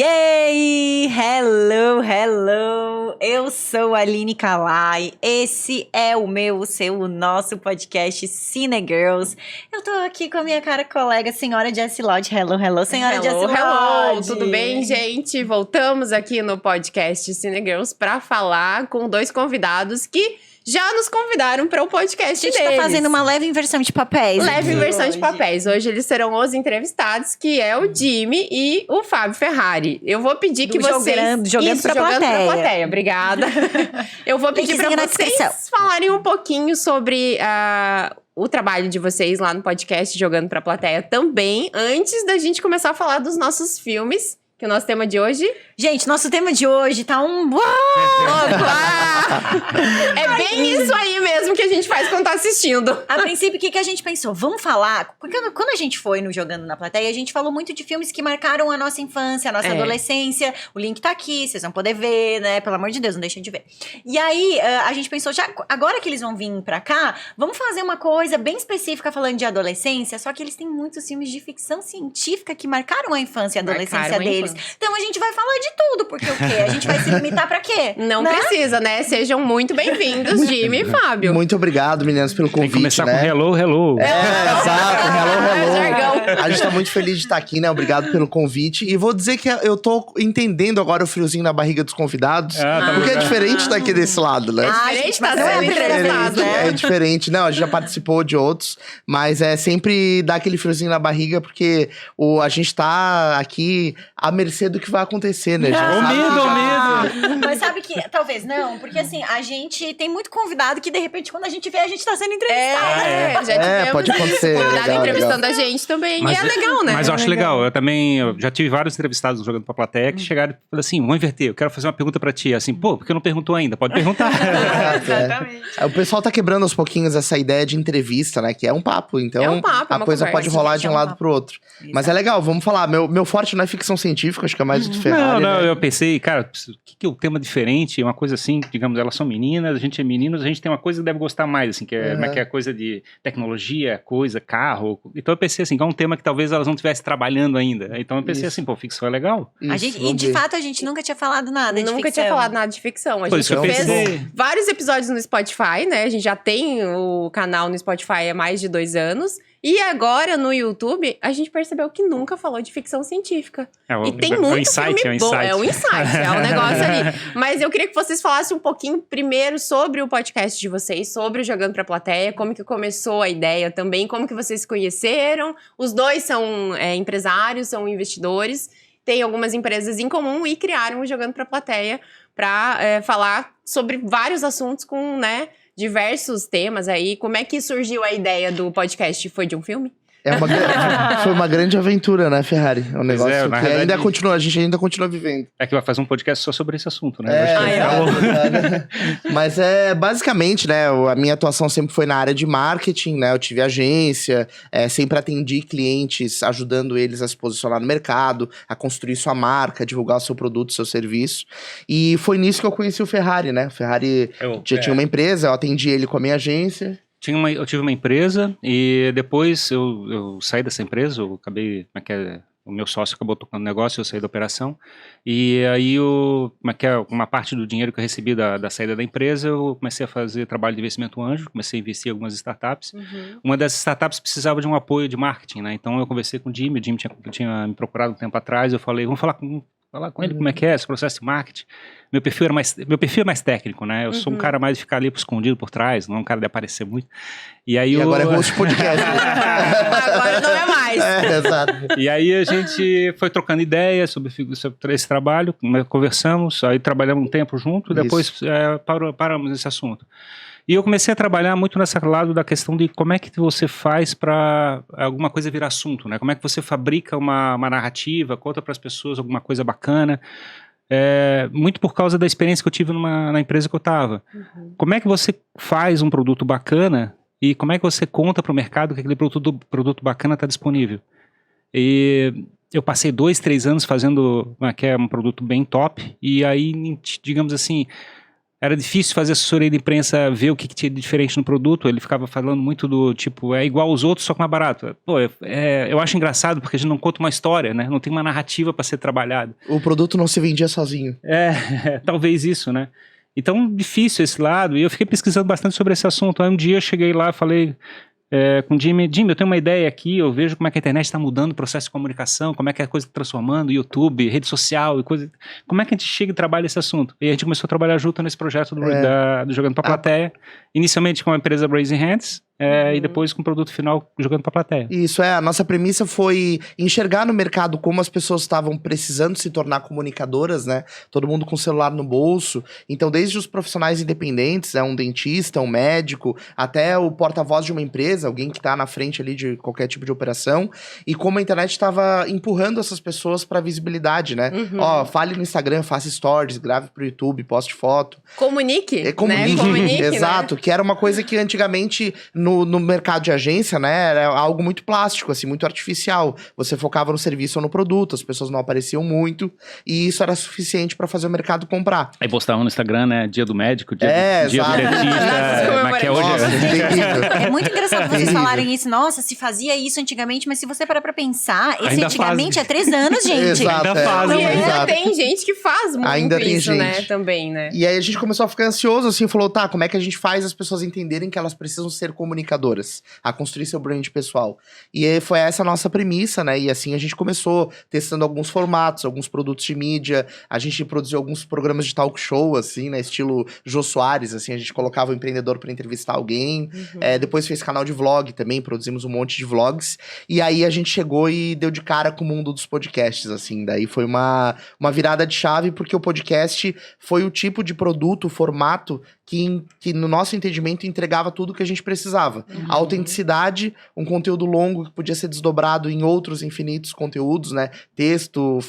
Yay! Hello, hello! Eu sou a Aline Kalai. Esse é o o nosso podcast Cine Girls. Eu tô aqui com a minha cara colega, senhora Jessie Lodge. Hello, hello, senhora Jessie Lodge. Hello, tudo bem, gente? Voltamos aqui no podcast Cine Girls pra falar com dois convidados que já nos convidaram para o podcast deles. A gente tá fazendo uma leve inversão de papéis. Leve inversão de papéis. Hoje eles serão os entrevistados, que é o Jimmy e o Fábio Ferrari. Eu vou pedir que vocês... Jogando pra plateia. Obrigada. Eu vou pedir para vocês falarem um pouquinho sobre o trabalho de vocês lá no podcast Jogando pra Plateia também, antes da gente começar a falar dos nossos filmes. Que o nosso tema de hoje... Gente, nosso tema de hoje tá um... É bem isso aí mesmo que a gente faz quando tá assistindo. A princípio, o que a gente pensou? Vamos falar... Porque quando a gente foi no Jogando na Plateia, a gente falou muito de filmes que marcaram a nossa infância, a nossa adolescência. O link tá aqui, vocês vão poder ver, né? Pelo amor de Deus, não deixem de ver. E aí, a gente pensou, já agora que eles vão vir pra cá, vamos fazer uma coisa bem específica falando de adolescência, só que eles têm muitos filmes de ficção científica que marcaram a infância e a adolescência deles. Então a gente vai falar de tudo, porque o quê? A gente vai se limitar pra quê? Não precisa, né? Sejam muito bem-vindos, Jimmy e Fábio. Muito obrigado, meninas, pelo convite. Tem que começar né? com hello, hello. Exato, hello. A gente tá muito feliz de estar aqui, né? Obrigado pelo convite. E vou dizer que eu tô entendendo agora o friozinho na barriga dos convidados. Porque é diferente daqui desse lado, né? Diferente, tá sendo entrevistado, né? É diferente. Não, a gente já participou de outros, mas é sempre dá aquele friozinho na barriga, porque a gente tá aqui à mercê do que vai acontecer, né? O medo. Mas sabe que, talvez não, porque assim, a gente tem muito convidado que de repente quando a gente vê, a gente tá sendo entrevistado. Já tivemos pode acontecer. convidado entrevistando a gente também, e é legal, né? Mas eu acho legal. Eu já tive vários entrevistados Jogando pra Plateia que chegaram e falaram assim, vamos inverter, eu quero fazer uma pergunta pra ti. Assim, por que não perguntou ainda? Pode perguntar. Exatamente. O pessoal tá quebrando aos pouquinhos essa ideia de entrevista, né? Que é um papo, então a coisa pode rolar de um lado pro outro. Mas é legal, vamos falar. Meu forte não é ficção científica, acho que é mais do Ferrari. Não, né? eu pensei, cara, o que é um tema diferente? Uma coisa assim, digamos, elas são meninas, a gente é meninos, a gente tem uma coisa que deve gostar mais, assim, que é coisa de tecnologia, carro. Então eu pensei assim, que é um tema que talvez elas não estivessem trabalhando ainda. Então eu pensei assim, ficção é legal. E de fato a gente nunca tinha falado nada de ficção. Nunca tinha falado nada de ficção. A gente fez vários episódios no Spotify, né? A gente já tem o canal no Spotify há mais de 2 anos. E agora, no YouTube, a gente percebeu que nunca falou de ficção científica. E tem muito filme bom. É um insight, é um negócio ali. Mas eu queria que vocês falassem um pouquinho primeiro sobre o podcast de vocês, sobre o Jogando pra Plateia, como que começou a ideia também, como que vocês se conheceram. Os dois são empresários, são investidores, têm algumas empresas em comum e criaram o Jogando pra Plateia pra falar sobre vários assuntos com, né, diversos temas aí. Como é que surgiu a ideia do podcast? Foi de um filme? Foi uma grande aventura, né, Ferrari? É um negócio que verdade, a gente ainda continua vivendo. É que vai fazer um podcast só sobre esse assunto, né? Mas basicamente, né, a minha atuação sempre foi na área de marketing, né? Eu tive agência, sempre atendi clientes, ajudando eles a se posicionar no mercado, a construir sua marca, divulgar o seu produto, seu serviço. E foi nisso que eu conheci o Ferrari, né? O Ferrari já tinha uma empresa, eu atendi ele com a minha agência. Eu tive uma empresa e depois eu saí dessa empresa, eu acabei, o meu sócio acabou tocando negócio, eu saí da operação, e aí uma parte do dinheiro que eu recebi da saída da empresa, eu comecei a fazer trabalho de investimento anjo, comecei a investir em algumas startups. Uma dessas startups precisava de um apoio de marketing, né? Então eu conversei com o Jimmy tinha me procurado um tempo atrás, eu falei, vamos falar com ele como é que é esse processo de marketing. Meu perfil é mais técnico, né? Eu sou um cara mais de ficar ali escondido por trás, não é um cara de aparecer muito. E agora é host podcast. Agora não é mais. Exato. E aí a gente foi trocando ideias sobre esse trabalho, conversamos, aí trabalhamos um tempo junto, depois paramos nesse assunto. E eu comecei a trabalhar muito nesse lado da questão de como é que você faz para alguma coisa virar assunto, né? Como é que você fabrica uma narrativa, conta para as pessoas alguma coisa bacana. Muito por causa da experiência que eu tive na empresa que eu estava. Como é que você faz um produto bacana e como é que você conta para o mercado que aquele produto bacana está disponível? E eu passei 2, 3 anos fazendo um produto bem top e aí, digamos assim, era difícil fazer assessoria de imprensa, ver o que tinha de diferente no produto. Ele ficava falando muito do tipo, é igual aos outros, só que mais barato. Pô, eu acho engraçado porque a gente não conta uma história, né? Não tem uma narrativa para ser trabalhada. O produto não se vendia sozinho. Talvez isso, né? Então, difícil esse lado. E eu fiquei pesquisando bastante sobre esse assunto. Aí um dia eu cheguei lá e falei com o Jimmy, eu tenho uma ideia aqui, eu vejo como é que a internet está mudando o processo de comunicação, como é que a coisa está transformando, YouTube, rede social e coisa. Como é que a gente chega e trabalha esse assunto? E a gente começou a trabalhar junto nesse projeto do Jogando pra Plateia. Inicialmente com a empresa Raising Hands, e depois com o produto final Jogando pra Plateia. Isso, a nossa premissa foi enxergar no mercado como as pessoas estavam precisando se tornar comunicadoras, né? Todo mundo com o celular no bolso. Então, desde os profissionais independentes, um dentista, um médico, até o porta-voz de uma empresa, alguém que está na frente ali de qualquer tipo de operação, e como a internet estava empurrando essas pessoas para visibilidade, né? Fale no Instagram, faça stories, grave pro YouTube, poste foto. Comunique, comunique, né? Comunique, exato, né? Que era uma coisa que antigamente no mercado de agência, né, era algo muito plástico, assim, muito artificial. Você focava no serviço ou no produto, as pessoas não apareciam muito, e isso era suficiente para fazer o mercado comprar. Aí postavam no Instagram, né, dia do médico, dia do dentista, mas que é hoje. É muito engraçado vocês falarem isso. Nossa, se fazia isso antigamente, mas se você parar pra pensar, esse ainda antigamente é 3 anos, gente. Exato, ainda fazem. Ainda tem gente que faz muito ainda tem isso, gente. né, também, né? E aí a gente começou a ficar ansioso, assim, falou, tá, como é que a gente faz as pessoas entenderem que elas precisam ser comunicadoras, a construir seu brand pessoal. E aí foi essa a nossa premissa, né, e assim a gente começou testando alguns formatos, alguns produtos de mídia, a gente produziu alguns programas de talk show, assim, né, estilo Jô Soares, assim, a gente colocava o empreendedor pra entrevistar alguém, depois fez canal de vlog também, produzimos um monte de vlogs, e aí a gente chegou e deu de cara com o mundo dos podcasts, assim, daí foi uma virada de chave, porque o podcast foi o tipo de produto, formato, que no nosso entendimento entregava tudo que a gente precisava. A autenticidade, um conteúdo longo que podia ser desdobrado em outros infinitos conteúdos, né? Texto,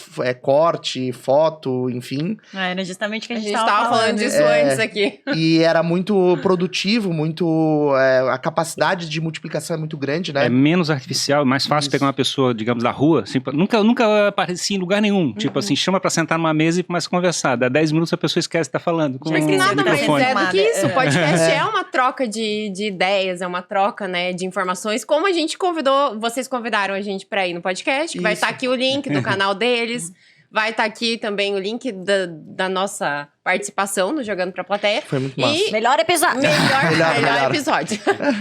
corte, foto, enfim. Era justamente o que a gente estava falando disso antes aqui. E era muito produtivo, muito... a capacidade de multiplicação é muito grande, né? É menos artificial, mais fácil pegar uma pessoa, digamos, da rua. Assim, nunca apareci em lugar nenhum. Tipo assim, chama pra sentar numa mesa e começa a conversar. Dá 10 minutos a pessoa esquece que tá falando. Mas nada mais é do que isso. O podcast é uma troca de ideias, é uma troca, né, de informações. Como a gente vocês convidaram a gente pra ir no podcast, que vai estar aqui o link do canal deles. Vai estar aqui também o link da nossa participação no Jogando pra Plateia. Foi muito massa. Melhor episódio. Melhor episódio.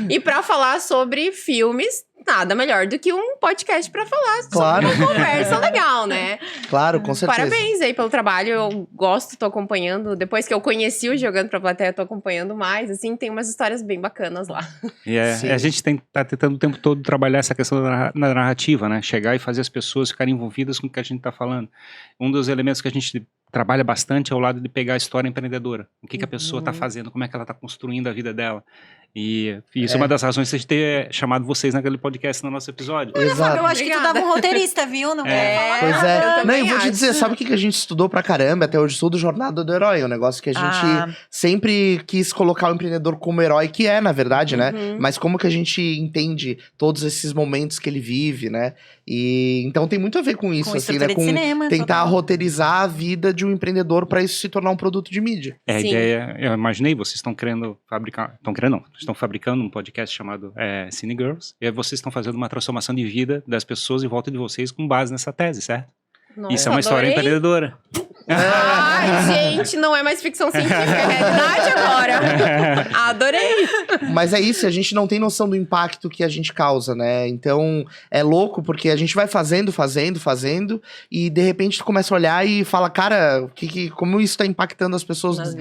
E pra falar sobre filmes, nada melhor do que um podcast pra falar sobre uma conversa legal, né? Claro, com certeza. Parabéns aí pelo trabalho, eu gosto, tô acompanhando. Depois que eu conheci o Jogando pra Plateia, tô acompanhando mais, assim, tem umas histórias bem bacanas lá. E a gente tá tentando o tempo todo trabalhar essa questão da narrativa, né? Chegar e fazer as pessoas ficarem envolvidas com o que a gente tá falando. Um dos elementos que a gente trabalha bastante é o lado de pegar a história empreendedora. O que a pessoa tá fazendo, como é que ela tá construindo a vida dela. E isso é uma das razões de a gente ter chamado vocês naquele podcast no nosso episódio. Exato. Eu acho que tu dava um roteirista, viu? Não Pois é. Não, eu vou te dizer, sabe o que a gente estudou pra caramba? Até hoje estudo Jornada do Herói. É um negócio que a gente sempre quis colocar o empreendedor como herói, que é, na verdade, né? Mas como que a gente entende todos esses momentos que ele vive, né? E então tem muito a ver com isso, assim, né? Com cinema, tentar roteirizar a vida de um empreendedor pra isso se tornar um produto de mídia. A ideia, eu imaginei, vocês estão querendo fabricar... Estão fabricando um podcast chamado Cine Girls, e aí vocês estão fazendo uma transformação de vida das pessoas em volta de vocês com base nessa tese, certo? Nossa, isso é uma história empreendedora. Ai, gente, não é mais ficção científica, é realidade agora. Adorei. Mas é isso, a gente não tem noção do impacto que a gente causa, né? Então, é louco, porque a gente vai fazendo, e de repente tu começa a olhar e fala, cara, como isso tá impactando as pessoas,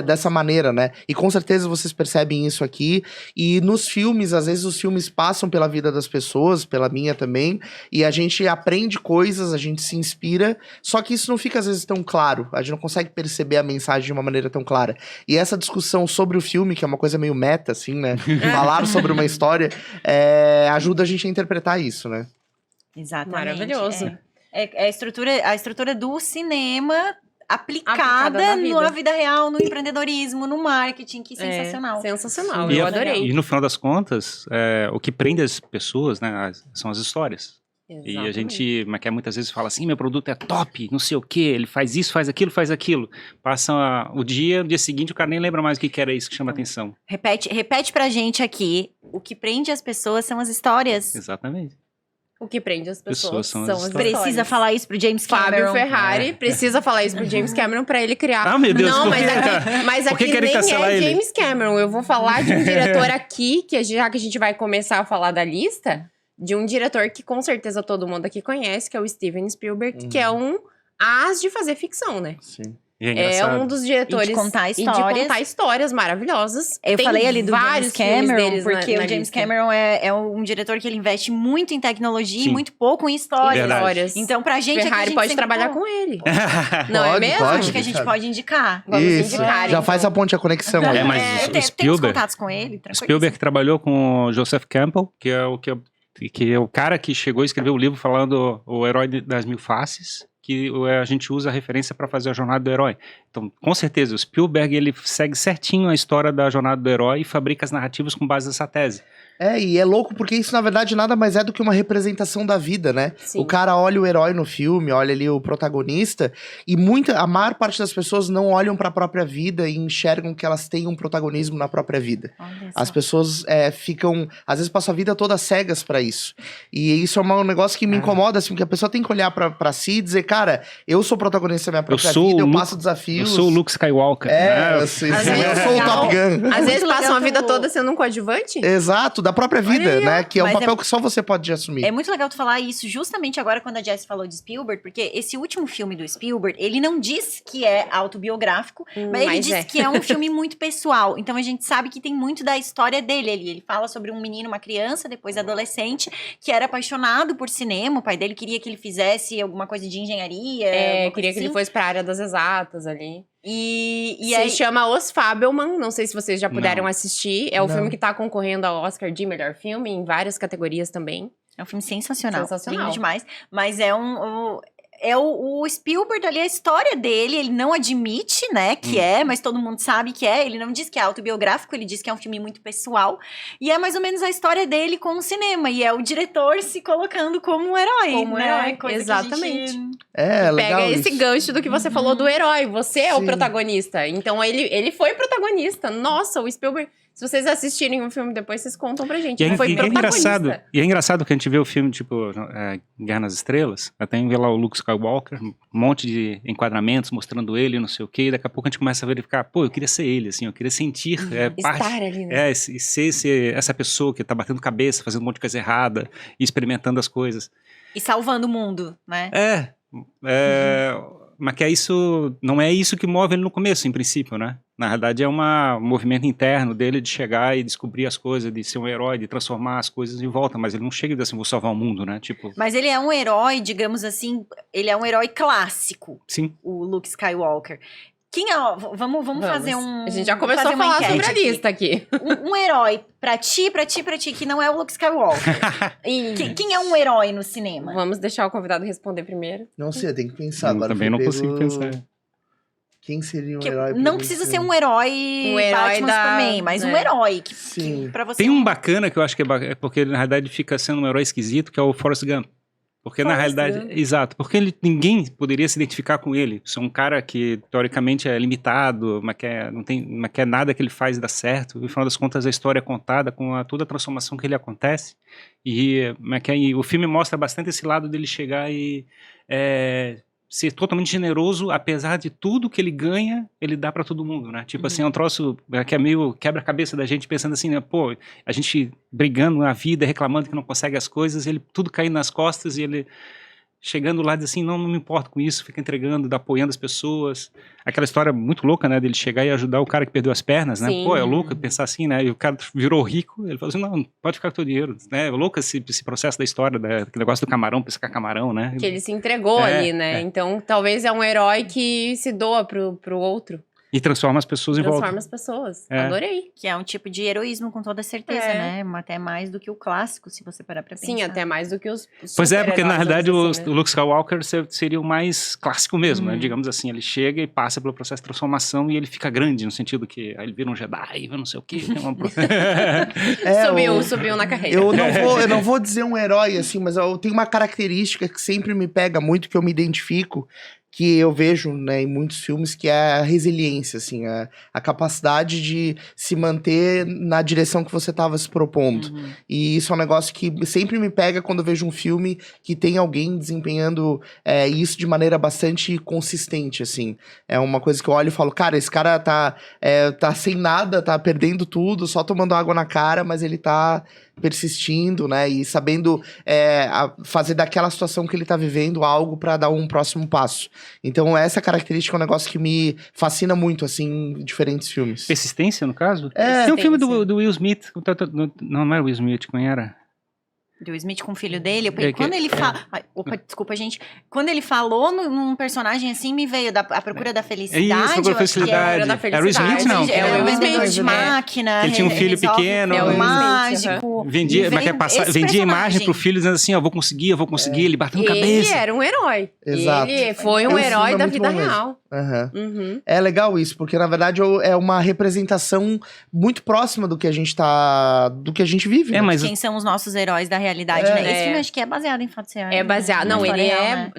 dessa maneira, né? E com certeza vocês percebem isso aqui. E nos filmes, às vezes os filmes passam pela vida das pessoas, pela minha também, e a gente aprende coisas, a gente se inspira, só que isso não fica às vezes tão claro, a gente não consegue perceber a mensagem de uma maneira tão clara. E essa discussão sobre o filme, que é uma coisa meio meta, assim, né? Falar sobre uma história, ajuda a gente a interpretar isso, né? Exatamente. Maravilhoso. A estrutura do cinema aplicada na vida real, no empreendedorismo, no marketing, que sensacional. Sensacional, eu adorei. E no final das contas, o que prende as pessoas, né, são as histórias. E a gente, mas que muitas vezes fala assim, meu produto é top, não sei o quê, ele faz isso, faz aquilo, faz aquilo. Passa o dia, no dia seguinte o cara nem lembra mais o que era isso que chama atenção. Repete pra gente aqui, o que prende as pessoas são as histórias. Exatamente. O que prende as pessoas são as histórias. Precisa falar isso pro James Cameron. Fábio Ferrari precisa falar isso pro James Cameron pra ele criar. Ah, meu Deus, não, mas aqui nem é ele? James Cameron. Eu vou falar de um diretor aqui, que já que a gente vai começar a falar da lista, de um diretor que com certeza todo mundo aqui conhece, que é o Steven Spielberg, que é um as de fazer ficção, né? Sim. É um dos diretores. E de contar histórias maravilhosas. Eu falei ali do James Cameron, porque o James Cameron é um diretor que ele investe muito em tecnologia e muito pouco em histórias. Então, pra gente... Ferrari gente pode trabalhar com ele. Não é mesmo? Pode, acho que a gente pode indicar. Vamos indicar. Já faz a ponte, a conexão. Mas o Spielberg... Tem os contatos com ele, Spielberg trabalhou com o Joseph Campbell, que é o cara que chegou e escreveu o livro falando O Herói das Mil Faces, que a gente usa a referência para fazer a jornada do herói. Então, com certeza, o Spielberg ele segue certinho a história da jornada do herói e fabrica as narrativas com base nessa tese. E é louco porque isso, na verdade, nada mais é do que uma representação da vida, né? Sim. O cara olha o herói no filme, olha ali o protagonista, e a maior parte das pessoas não olham para a própria vida e enxergam que elas têm um protagonismo na própria vida. As pessoas ficam, às vezes, passam a vida toda cegas para isso. E isso é um negócio que me incomoda, assim, porque a pessoa tem que olhar para si e dizer, cara, eu sou protagonista da minha própria vida, eu passo desafios. Eu sou o Luke Skywalker. Eu sou o Top Gun. Às vezes passam a vida toda sendo um coadjuvante. Exato, da própria vida, né? Que é um papel que só você pode assumir. É muito legal tu falar isso justamente agora quando a Jess falou de Spielberg, porque esse último filme do Spielberg, ele não diz que é autobiográfico, mas ele diz que é um filme muito pessoal. Então a gente sabe que tem muito da história dele ali. Ele fala sobre um menino, uma criança, depois adolescente, que era apaixonado por cinema. O pai dele queria que ele fizesse alguma coisa de engenharia. Queria que ele fosse pra área das exatas ali. E aí chama Os Fabelman, não sei se vocês já puderam assistir. É o filme que tá concorrendo ao Oscar de melhor filme, em várias categorias também. É um filme sensacional. Lindo demais. Mas o Spielberg ali, a história dele, ele não admite, né, que mas todo mundo sabe que é. Ele não diz que é autobiográfico, ele diz que é um filme muito pessoal. E é mais ou menos a história dele com o cinema. E é o diretor se colocando como um herói. Como herói, coisa exatamente. Legal pega esse gancho do que você falou do herói. Você é o Sim. protagonista. Então, ele foi protangonista. Nossa, o Spielberg... Se vocês assistirem o filme depois, vocês contam pra gente. Ele foi protagonista. E é engraçado que a gente vê o filme, tipo, Guerra nas Estrelas, até vê lá o Luke Skywalker, um monte de enquadramentos mostrando ele, não sei o quê, e daqui a pouco a gente começa a verificar, eu queria ser ele, assim, eu queria sentir estar ali, né? e ser essa pessoa que tá batendo cabeça, fazendo um monte de coisa errada, e experimentando as coisas. E salvando o mundo, né? Mas que isso não é isso que move ele no começo, em princípio, né? Na verdade é um movimento interno dele de chegar e descobrir as coisas, de ser um herói, de transformar as coisas em volta, mas ele não chega e diz assim, vou salvar o mundo, né? Tipo... Mas ele é um herói, digamos assim, ele é um herói clássico. Sim. O Luke Skywalker. Quem é, vamos fazer um... A gente já começou a falar sobre a lista aqui. Um herói pra ti, que não é o Luke Skywalker. Quem é um herói no cinema? Vamos deixar o convidado responder primeiro. Não sei, tem que pensar agora. Também não consigo pensar. Quem seria um herói? Não precisa ser um herói Batman, Superman, mas um herói que pra você... Tem um bacana que eu acho que é porque ele, na realidade, fica sendo um herói esquisito, que é o Forrest Gump. Porque na realidade, exato, porque ninguém poderia se identificar com ele. Isso é um cara que teoricamente é limitado, mas que nada que ele faz dá certo. No final das contas, a história é contada com toda a transformação que ele acontece. E o filme mostra bastante esse lado dele chegar e ser totalmente generoso, apesar de tudo que ele ganha, ele dá pra todo mundo, né? Tipo assim, é um troço que é meio quebra-cabeça da gente, pensando assim, né? A gente brigando na vida, reclamando que não consegue as coisas, ele tudo caindo nas costas e ele chegando lá diz assim, não me importo com isso, fica entregando, apoiando as pessoas. Aquela história muito louca, né? Dele chegar e ajudar o cara que perdeu as pernas, né? Sim. É louco pensar assim, né? E o cara virou rico, ele falou assim, não, pode ficar com o teu dinheiro, né? É louco esse processo da história, aquele negócio do camarão, pescar camarão, né? Que ele se entregou ali, né? Então, talvez é um herói que se doa pro outro. E transforma as pessoas em volta. Transforma as pessoas. Adorei. Que é um tipo de heroísmo, com toda certeza, né? Até mais do que o clássico, se você parar pra pensar. Sim, até mais do que os Pois é, porque na realidade assim, o Luke Skywalker seria o mais clássico mesmo, né? Digamos assim, ele chega e passa pelo processo de transformação e ele fica grande, no sentido que aí ele vira um Jedi, não sei o quê. Subiu na carreira. Eu não vou dizer um herói, assim, mas eu tenho uma característica que sempre me pega muito, que eu me identifico, que eu vejo, né, em muitos filmes, que é a resiliência, assim, a capacidade de se manter na direção que você estava se propondo. E isso é um negócio que sempre me pega quando eu vejo um filme que tem alguém desempenhando isso de maneira bastante consistente, assim. É uma coisa que eu olho e falo, cara, esse cara tá sem nada, tá perdendo tudo, só tomando água na cara, mas ele tá persistindo, né, e sabendo fazer daquela situação que ele tá vivendo algo pra dar um próximo passo. Então essa característica é um negócio que me fascina muito, assim, em diferentes filmes. Persistência, no caso? Tem um filme do Will Smith, não era Will Smith, quem era? Do Will Smith com o filho dele. Quando ele fala... Desculpa, gente. Quando ele falou num personagem assim, me veio a Procura da Felicidade. É isso, Procura da Felicidade. Era o Smith, não? É o vendedor de máquina. Ele tinha um filho pequeno. É o mágico. Vendia imagem pro filho, dizendo assim, ó, vou conseguir, ele batendo cabeça. Ele era um herói. Exato. Ele foi um herói da vida real. É legal isso, porque na verdade é uma representação muito próxima do que a gente vive. Mas quem são os nossos heróis da realidade, né? Esse filme acho que é baseado em fatos reais. É baseado, não, ele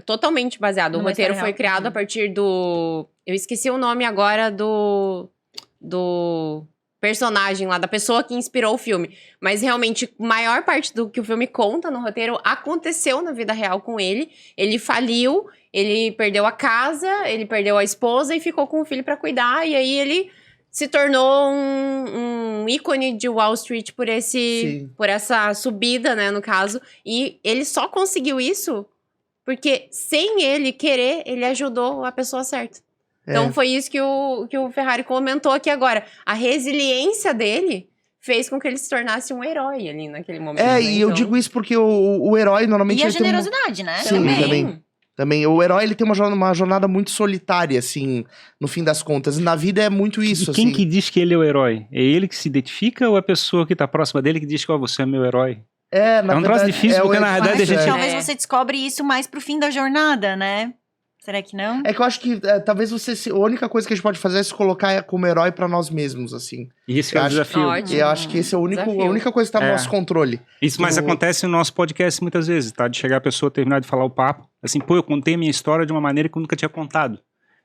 totalmente baseado. O roteiro foi criado a partir do... Eu esqueci o nome agora do personagem lá, da pessoa que inspirou o filme. Mas realmente, maior parte do que o filme conta no roteiro aconteceu na vida real com ele. Ele faliu, ele perdeu a casa, ele perdeu a esposa e ficou com o filho pra cuidar. E aí ele se tornou um ícone de Wall Street por essa subida, né, no caso. E ele só conseguiu isso porque, sem ele querer, ele ajudou a pessoa certa. Então foi isso que o Ferrari comentou aqui agora. A resiliência dele fez com que ele se tornasse um herói ali naquele momento. E eu digo isso porque o herói normalmente... E a generosidade, né? Sim, também. O herói, ele tem uma jornada muito solitária, assim, no fim das contas. E na vida é muito isso, quem que diz que ele é o herói? É ele que se identifica ou é a pessoa que tá próxima dele que diz que você é meu herói? Na um troço difícil, porque na verdade a gente... Talvez você descobre isso mais pro fim da jornada, né? Será que não? É que eu acho que talvez a única coisa que a gente pode fazer é se colocar como herói pra nós mesmos, assim. Isso é o desafio. E eu acho que esse é a única coisa que tá no nosso controle. Isso, mas acontece no nosso podcast muitas vezes, tá? De chegar a pessoa, terminar de falar o papo, assim, eu contei a minha história de uma maneira que eu nunca tinha contado.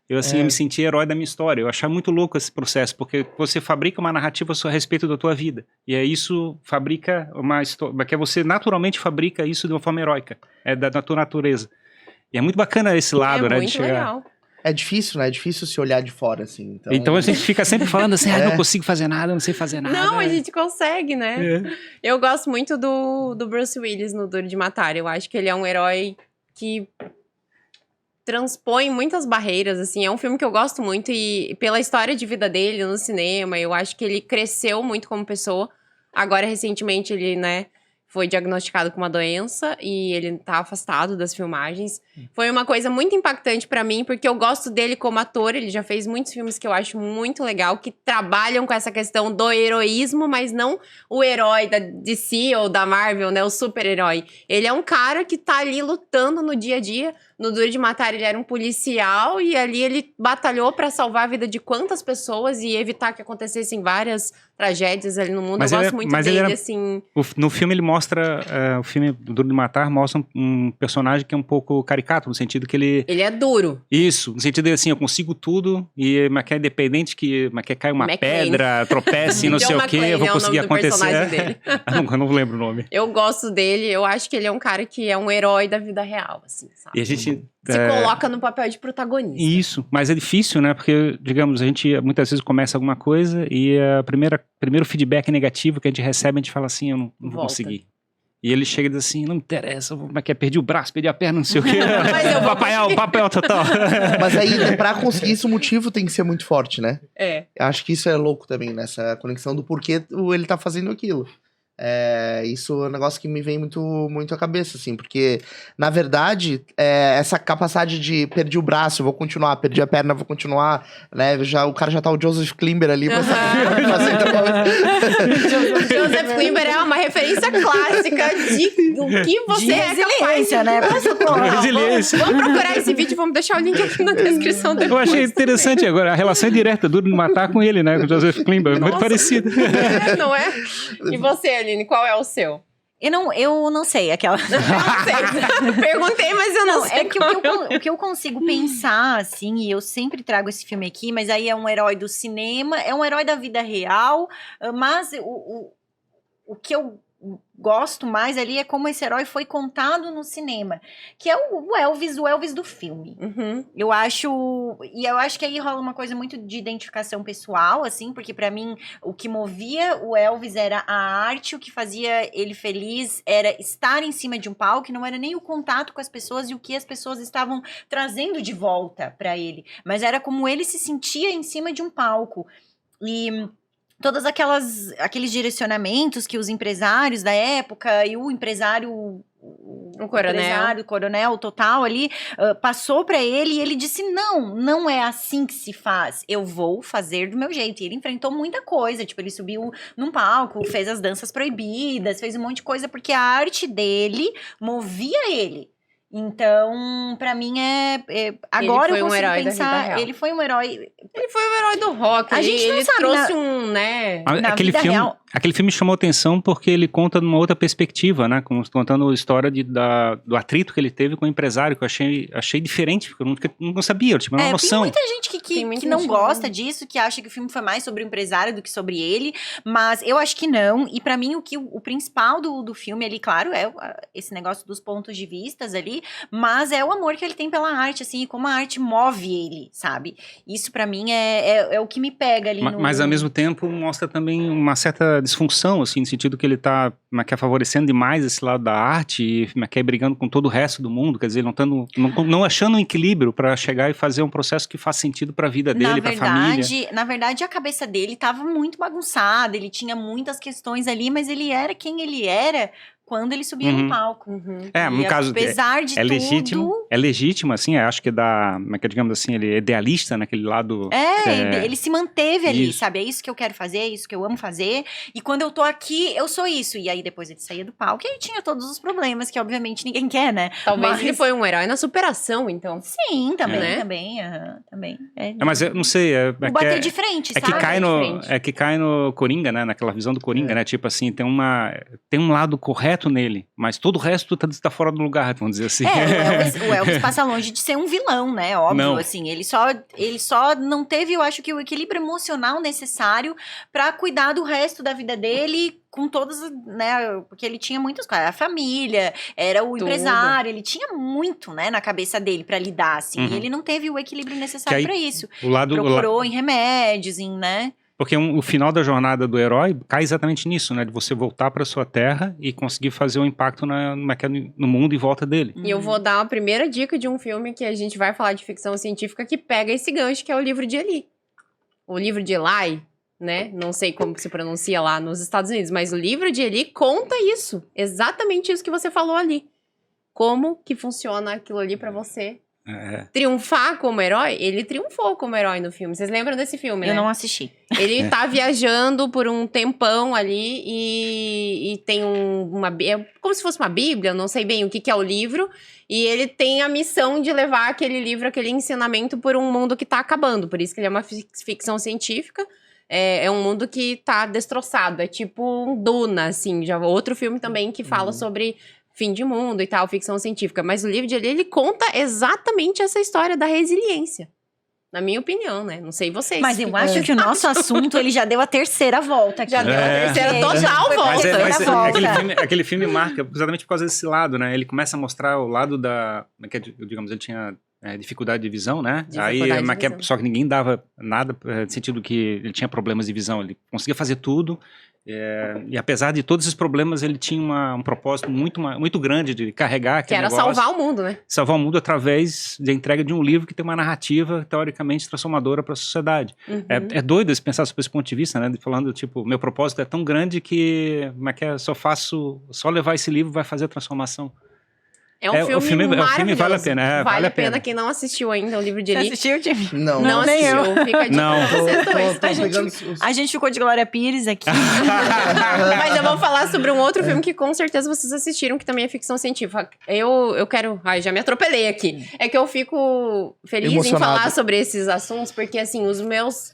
Eu me senti herói da minha história. Eu achava muito louco esse processo, porque você fabrica uma narrativa a respeito da tua vida. E aí isso fabrica uma história, que você naturalmente fabrica isso de uma forma heróica. É da tua natureza. E é muito bacana esse lado, né? Muito de chegar... legal. É difícil, né? É difícil se olhar de fora, assim. Então a gente fica sempre falando assim, não consigo fazer nada, não sei fazer nada. Não, a gente consegue, né? Eu gosto muito do Bruce Willis no Duro de Matar. Eu acho que ele é um herói que transpõe muitas barreiras, assim. É um filme que eu gosto muito e pela história de vida dele no cinema, eu acho que ele cresceu muito como pessoa. Agora, recentemente, ele, né... foi diagnosticado com uma doença e ele tá afastado das filmagens. Foi uma coisa muito impactante pra mim, porque eu gosto dele como ator. Ele já fez muitos filmes que eu acho muito legal, que trabalham com essa questão do heroísmo, mas não o herói da DC ou da Marvel, né? O super-herói. Ele é um cara que tá ali lutando no dia a dia. No Duro de Matar, ele era um policial e ali ele batalhou pra salvar a vida de quantas pessoas e evitar que acontecessem várias tragédias ali no mundo. Eu gosto muito dele, assim... No filme ele mostra, o filme Duro de Matar mostra um personagem que é um pouco caricato, no sentido que ele... Ele é duro. Isso, no sentido de assim, eu consigo tudo, mas que é independente, mas que cai uma pedra, tropece e não sei o que, eu vou conseguir acontecer. Eu não lembro o nome. Eu gosto dele, eu acho que ele é um cara que é um herói da vida real, assim, sabe? E a gente... se coloca no papel de protagonista. Isso, mas é difícil, né? Porque, digamos, a gente muitas vezes começa alguma coisa e primeiro feedback negativo que a gente recebe, a gente fala assim, eu não vou conseguir. E ele chega e diz assim, não me interessa, perdi o braço, perdi a perna, não sei o quê. papel total. Mas aí, pra conseguir isso, o motivo tem que ser muito forte, né? É. Acho que isso é louco também, nessa conexão do porquê ele tá fazendo aquilo. Isso é um negócio que me vem muito, muito à cabeça, assim, porque, na verdade, essa capacidade de perdi o braço, vou continuar, perdi a perna, vou continuar, né? O cara já tá o Joseph Klimber ali, Joseph Klimber é uma referência clássica do que você é capaz, né? Resiliência. Vamos procurar esse vídeo, vamos deixar o link aqui na descrição depois. Eu achei interessante agora, a relação é direta, Duro de Matar com ele, né? Com o Joseph Klimber, muito parecido. Não é? E você, Aline, qual é o seu? Eu não sei, aquela... Eu não sei. Perguntei, mas eu não sei. É que o que eu consigo pensar, assim, e eu sempre trago esse filme aqui, mas aí é um herói do cinema, é um herói da vida real, mas o que eu gosto mais ali é como esse herói foi contado no cinema, que é o Elvis do filme. Uhum. Eu acho que aí rola uma coisa muito de identificação pessoal, assim, porque pra mim o que movia o Elvis era a arte, o que fazia ele feliz era estar em cima de um palco, não era nem o contato com as pessoas e o que as pessoas estavam trazendo de volta pra ele, mas era como ele se sentia em cima de um palco. E todos aqueles direcionamentos que os empresários da época e o empresário, o coronel total ali, passou pra ele e ele disse, não é assim que se faz, eu vou fazer do meu jeito. E ele enfrentou muita coisa, tipo, ele subiu num palco, fez as danças proibidas, fez um monte de coisa, porque a arte dele movia ele. Então, pra mim agora eu consigo pensar, ele foi um herói. Ele foi um herói do rock. A gente não sabe, trouxe né? Aquele filme chamou atenção porque ele conta numa outra perspectiva, né? Contando a história do atrito que ele teve com o empresário, que eu achei diferente, porque eu não sabia, eu tinha uma noção. Tem muita gente que não gosta disso, que acha que o filme foi mais sobre o empresário do que sobre ele, mas eu acho que não. E pra mim, o principal do filme ali, claro, é esse negócio dos pontos de vistas ali, mas é o amor que ele tem pela arte, assim, e como a arte move ele, sabe? Isso pra mim é o que me pega ali. Mas ao mesmo tempo mostra também uma certa disfunção, assim, no sentido que ele tá favorecendo demais esse lado da arte e brigando com todo o resto do mundo, quer dizer, não achando um equilíbrio pra chegar e fazer um processo que faz sentido pra vida dele, pra família. Na verdade, a cabeça dele tava muito bagunçada, ele tinha muitas questões ali, mas ele era quem ele era quando ele subia no palco. Uhum. No caso, apesar de tudo... É legítimo, assim, acho que digamos assim, ele é idealista naquele lado... Ele se manteve ali, isso. sabe? É isso que eu quero fazer, é isso que eu amo fazer, e quando eu tô aqui, eu sou isso. E aí, depois ele saía do palco, e aí tinha todos os problemas, que obviamente ninguém quer, né? Talvez ele foi um herói na superação, então. Sim, também. Mas eu não sei... o bater de frente, sabe? Que cai no Coringa, né? Naquela visão do Coringa, né? Tipo assim, tem um lado correto nele, mas todo o resto tá fora do lugar, vamos dizer assim. O Elvis passa longe de ser um vilão, né? Óbvio, não. Assim, ele só não teve, eu acho que o equilíbrio emocional necessário pra cuidar do resto da vida dele, com todas, né? Porque ele tinha muitas coisas, a família, era o empresário, ele tinha muito, né, na cabeça dele pra lidar, assim, e ele não teve o equilíbrio necessário pra isso. Procurou em remédios, né? Porque o final da jornada do herói cai exatamente nisso, né? De você voltar para sua terra e conseguir fazer um impacto no mundo em volta dele. E eu vou dar uma primeira dica de um filme que a gente vai falar de ficção científica que pega esse gancho, que é o livro de Eli. O livro de Eli, né? Não sei como se pronuncia lá nos Estados Unidos, mas o livro de Eli conta isso. Exatamente isso que você falou ali. Como que funciona aquilo ali para você triunfar como herói. Ele triunfou como herói no filme. Vocês lembram desse filme, né? Eu não assisti. Ele tá viajando por um tempão ali e tem como se fosse uma bíblia, não sei bem o que é o livro. E ele tem a missão de levar aquele livro, aquele ensinamento por um mundo que tá acabando. Por isso que ele é uma ficção científica. É um mundo que tá destroçado. É tipo um Duna, assim. Já outro filme também que fala sobre fim de mundo e tal, ficção científica. Mas o livro de Eli, ele conta exatamente essa história da resiliência. Na minha opinião, né? Não sei vocês. Mas eu acho que o nosso assunto, ele já deu a terceira volta aqui. Já deu a terceira total volta. Aquele filme marca exatamente por causa desse lado, né? Ele começa a mostrar o lado digamos, ele tinha dificuldade de visão, né? Só que ninguém dava nada, no sentido que ele tinha problemas de visão. Ele conseguia fazer tudo. E apesar de todos esses problemas, ele tinha um propósito muito grande de carregar aquele negócio. Que era salvar o mundo, né? Salvar o mundo através da entrega de um livro que tem uma narrativa teoricamente transformadora para a sociedade. É doido se pensar sobre esse ponto de vista, né? Falando, tipo, meu propósito é tão grande que só levar esse livro vai fazer a transformação. É um filme maravilhoso. O filme vale a pena. Vale a pena quem não assistiu ainda o livro de Eli. Você assistiu, Jimmy? Não. Não assistiu. Fica de Não. A gente ficou de Glória Pires aqui. Mas eu vou falar sobre um outro filme que com certeza vocês assistiram, que também é ficção científica. Eu quero... Ai, já me atropelei aqui. É que eu fico feliz em falar sobre esses assuntos, porque assim, os meus...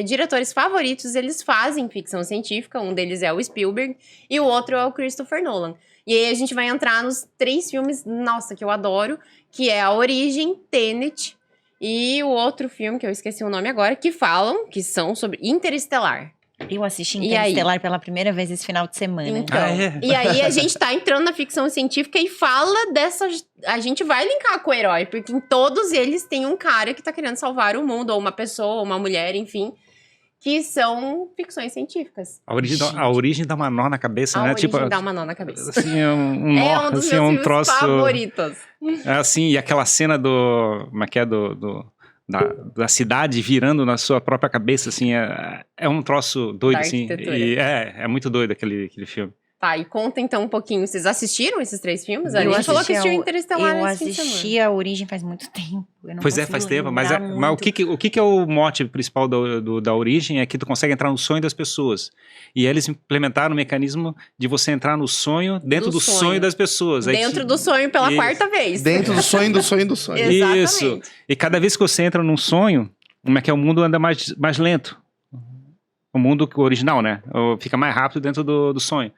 diretores favoritos, eles fazem ficção científica. Um deles é o Spielberg e o outro é o Christopher Nolan. E aí a gente vai entrar nos 3 filmes, nossa, que eu adoro, que é A Origem, Tenet e o outro filme, que eu esqueci o nome agora, que são sobre Interestelar. Eu assisti Interestelar pela primeira vez esse final de semana. Então, e aí a gente tá entrando na ficção científica e fala dessa... A gente vai linkar com o herói, porque em todos eles tem um cara que tá querendo salvar o mundo, ou uma pessoa, ou uma mulher, enfim... Que são ficções científicas. A origem dá uma nó na cabeça, né? A origem dá uma nó na cabeça. Assim, é um dos assim, meus um filmes troço... favoritos. É assim, e aquela cena da cidade virando na sua própria cabeça, assim, é um troço doido, assim. E é muito doido aquele filme. Tá, e conta então um pouquinho. Vocês assistiram esses 3 filmes? A gente falou que assistiu Interestelar. Eu assisti A Origem faz muito tempo. Faz tempo, mas o que é o mote principal da Origem é que tu consegue entrar no sonho das pessoas. E eles implementaram o mecanismo de você entrar no sonho dentro do sonho das pessoas. Dentro do sonho pela 4ª vez. Dentro do sonho do sonho do sonho. Exatamente. Isso. E cada vez que você entra num sonho, como é que o mundo anda mais lento. O mundo original, né? Fica mais rápido dentro do sonho.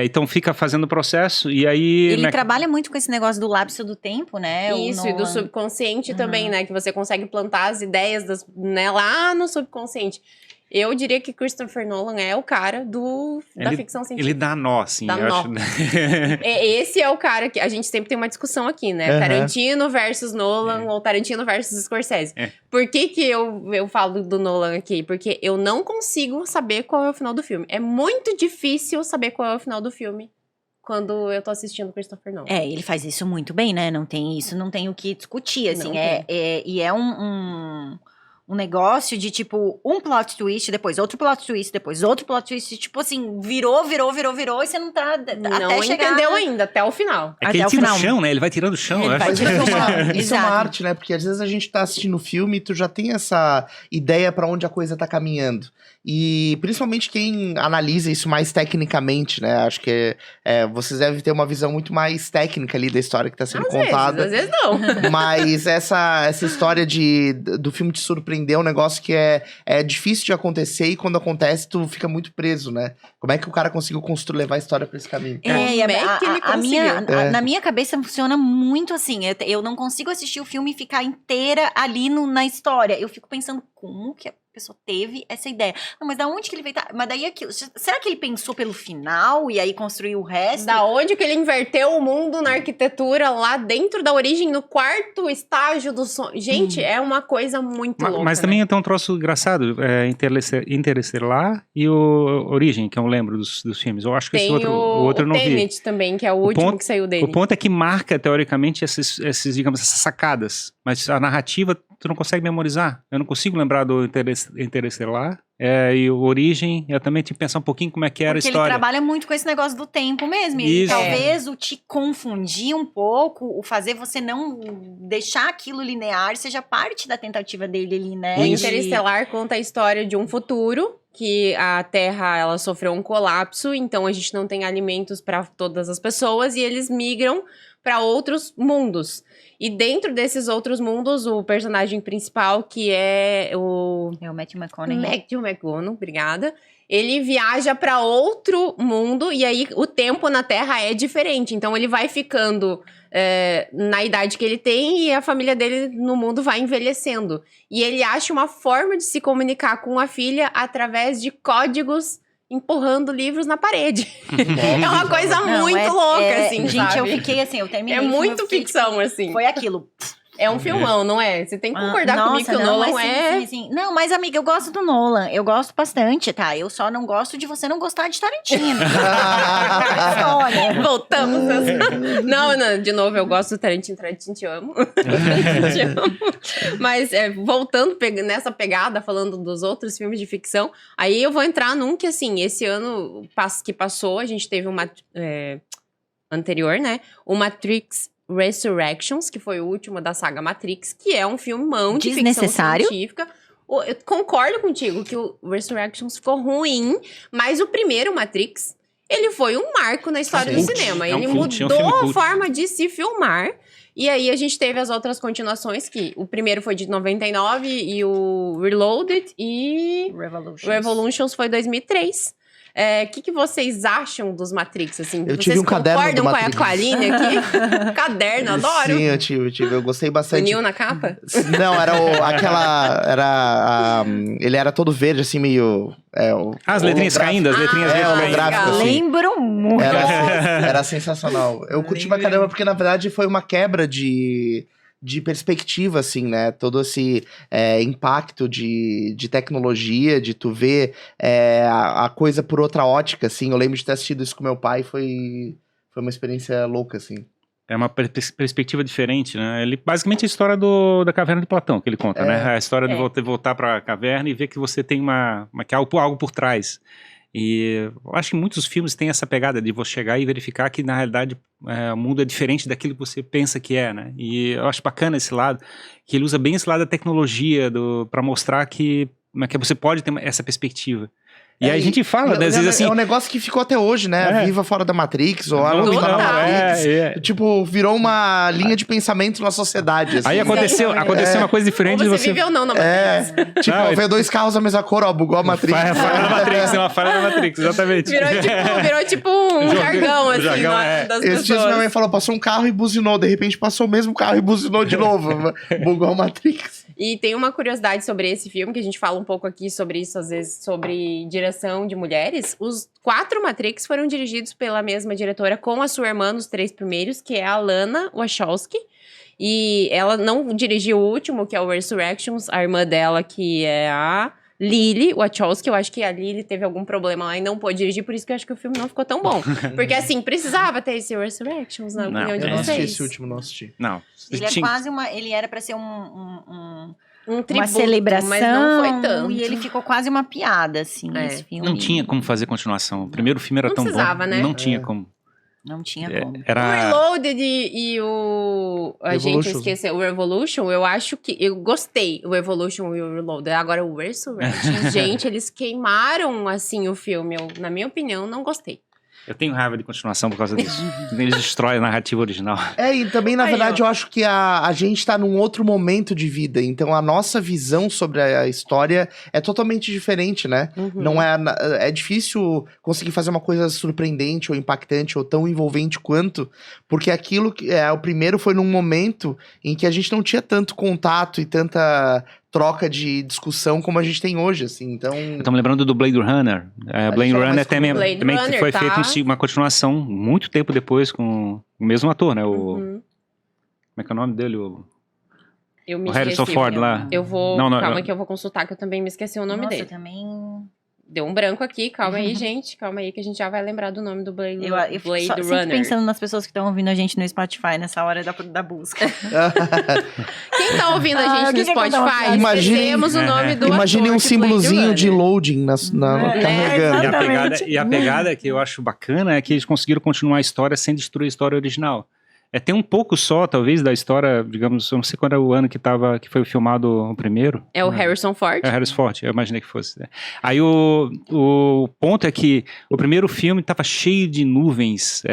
Então fica fazendo o processo e aí... Ele trabalha muito com esse negócio do lapso do tempo, né? Isso, e do subconsciente também, né? Que você consegue plantar as ideias lá no subconsciente. Eu diria que Christopher Nolan é o cara da ficção científica. Ele dá nó, assim. Acho. Esse é o cara que... A gente sempre tem uma discussão aqui, né? Tarantino versus Nolan ou Tarantino versus Scorsese. Por que eu falo do Nolan aqui? Porque eu não consigo saber qual é o final do filme. É muito difícil saber qual é o final do filme quando eu tô assistindo Christopher Nolan. Ele faz isso muito bem, né? Não tem o que discutir, assim. E é um negócio de, tipo, um plot twist, depois outro plot twist, depois outro plot twist, tipo assim, virou, e você não tá não entendeu ainda, até o final. É que ele tira o chão, né? Ele vai tirando o chão. Isso é uma arte, né? Porque às vezes a gente tá assistindo o filme e tu já tem essa ideia pra onde a coisa tá caminhando. E principalmente quem analisa isso mais tecnicamente, né? Acho que vocês devem ter uma visão muito mais técnica ali da história que tá sendo contada. Às vezes não. Mas essa história do filme te surpreender é um negócio que é difícil de acontecer e quando acontece tu fica muito preso, né? Como é que o cara conseguiu levar a história pra esse caminho? Na minha cabeça funciona muito assim. Eu não consigo assistir o filme e ficar inteira ali na história. Eu fico pensando como que a pessoa teve essa ideia. Não, mas da onde que ele veio? Mas daí aquilo. Será que ele pensou pelo final e aí construiu o resto? Da onde que ele inverteu o mundo na arquitetura lá dentro da origem, no 4º estágio do sonho? Gente, é uma coisa muito louca. Mas também tem um troço engraçado. Interestelar e o Origem, que eu lembro dos filmes. Eu acho que esse outro eu não vi. Tem o Tenet também, que é o último que saiu dele. O ponto é que marca, teoricamente, digamos, essas sacadas. Mas a narrativa tu não consegue memorizar. Eu não consigo lembrar do Interestelar. E o Origem, eu também tinha que pensar um pouquinho como é que era a história. Porque ele trabalha muito com esse negócio do tempo mesmo. E talvez o te confundir um pouco, o fazer você não deixar aquilo linear, seja parte da tentativa dele ali, né? O Interestelar conta a história de um futuro que a Terra, ela sofreu um colapso, então a gente não tem alimentos para todas as pessoas e eles migram para outros mundos. E dentro desses outros mundos, o personagem principal, que é o Matthew McConaughey. Matthew McConaughey, obrigada. Ele viaja para outro mundo e aí o tempo na Terra é diferente. Então ele vai ficando na idade que ele tem e a família dele no mundo vai envelhecendo. E ele acha uma forma de se comunicar com a filha através de códigos empurrando livros na parede. É uma coisa muito louca, assim, gente, sabe? eu fiquei assim, eu terminei. É muito ficção, assim. Foi aquilo. É um filmão, não é? Você tem que concordar comigo que o Nolan é... Sim. Não, mas amiga, eu gosto do Nolan. Eu gosto bastante, tá? Eu só não gosto de você não gostar de Tarantino. Voltamos. Não, de novo, eu gosto do Tarantino. Tarantino, te amo. Te amo. Mas, voltando nessa pegada, falando dos outros filmes de ficção, aí eu vou entrar num que, assim, esse ano que passou, a gente teve uma... anterior, né? O Matrix Resurrections, que foi o último da saga Matrix, que é um filmão de ficção científica. Eu concordo contigo que o Resurrections ficou ruim, mas o primeiro Matrix, ele foi um marco na história do cinema. Ele mudou a forma de se filmar. E aí a gente teve as outras continuações, que o primeiro foi de 99 e o Reloaded e Revolutions foi 2003. O que vocês acham dos Matrix, assim? Eu tive um caderno do Matrix. Vocês concordam com a Aline aqui? Caderno, adoro. Sim, eu tive. Eu gostei bastante. Funil na capa? Não, ele era todo verde, assim, meio... as letrinhas caindo, as letrinhas verdes caindo. Assim. Lembro muito. Era sensacional. Eu curti pra caramba, porque na verdade foi uma quebra de perspectiva, assim, né? Todo esse impacto de tecnologia, de tu ver a coisa por outra ótica, assim. Eu lembro de ter assistido isso com meu pai, foi uma experiência louca, assim. É uma perspectiva diferente, né? Ele, basicamente, a história da caverna de Platão, que ele conta, né? A história de voltar pra caverna e ver que você tem algo por trás. E eu acho que muitos filmes têm essa pegada de você chegar e verificar que, na realidade, o mundo é diferente daquilo que você pensa que é, né? E eu acho bacana esse lado, que ele usa bem esse lado da tecnologia para mostrar que você pode ter essa perspectiva. E aí a gente fala, né, às vezes assim... É um negócio que ficou até hoje, né? Viva fora da Matrix, ou Alien na Matrix. Tipo, virou uma linha de pensamento na sociedade. Assim. Aí aconteceu uma coisa diferente. Ou você vive ou não na Matrix. Tipo, ver dois carros da mesma cor, bugou a Matrix. Falha da Matrix, uma falha da Matrix, exatamente. Virou tipo um jargão, assim, das pessoas. Esse dia minha mãe falou, passou um carro e buzinou. De repente passou o mesmo carro e buzinou de novo. Bugou a Matrix. E tem uma curiosidade sobre esse filme, que a gente fala um pouco aqui sobre isso, às vezes, sobre direção de mulheres. Os 4 Matrix foram dirigidos pela mesma diretora, com a sua irmã nos 3 primeiros, que é a Lana Wachowski. E ela não dirigiu o último, que é o Resurrections, a irmã dela, que é a Lily Wachowski. Eu acho que a Lily teve algum problema lá e não pôde dirigir, por isso que eu acho que o filme não ficou tão bom. Porque, assim, precisava ter esse Resurrections, na opinião de vocês. Eu não assisti esse último, não assisti. Não. Ele era pra ser um tributo, uma celebração, mas não foi tanto. E ele ficou quase uma piada, assim, esse filme. Não tinha como fazer continuação. O primeiro filme era tão bom. Né? Não tinha como. Não tinha como. O Reloaded e o... A gente esqueceu. O Revolution, eu acho que... Eu gostei, o Evolution e o Reloaded. Agora, o Resurrection, gente, eles queimaram, assim, o filme. Na minha opinião, não gostei. Eu tenho raiva de continuação por causa disso. Eles destroem a narrativa original. E também, na verdade, eu acho que a gente tá num outro momento de vida. Então, a nossa visão sobre a história é totalmente diferente, né? Não é difícil conseguir fazer uma coisa surpreendente ou impactante ou tão envolvente quanto, porque aquilo que o primeiro foi num momento em que a gente não tinha tanto contato e tanta troca de discussão como a gente tem hoje, assim, então... Eu tô me lembrando do Blade Runner. Blade Runner também foi feito uma continuação muito tempo depois com o mesmo ator, né? Como é que é o nome dele? O Harrison Ford lá. Eu vou... Calma que eu vou consultar, que eu também me esqueci o nome dele. Eu também... Deu um branco aqui, calma aí, gente. Calma aí que a gente já vai lembrar do nome do Blade Runner. Eu sempre pensando nas pessoas que estão ouvindo a gente no Spotify nessa hora da busca. Quem tá ouvindo a gente no Spotify, esquecemos o nome do Imagine um símbolozinho de loading carregando. E a pegada que eu acho bacana é que eles conseguiram continuar a história sem destruir a história original. Tem um pouco só, talvez, da história, digamos, eu não sei quando é o ano que foi filmado o primeiro. É o Harrison Ford? É o Harrison Ford, eu imaginei que fosse. Aí o ponto é que o primeiro filme estava cheio de nuvens,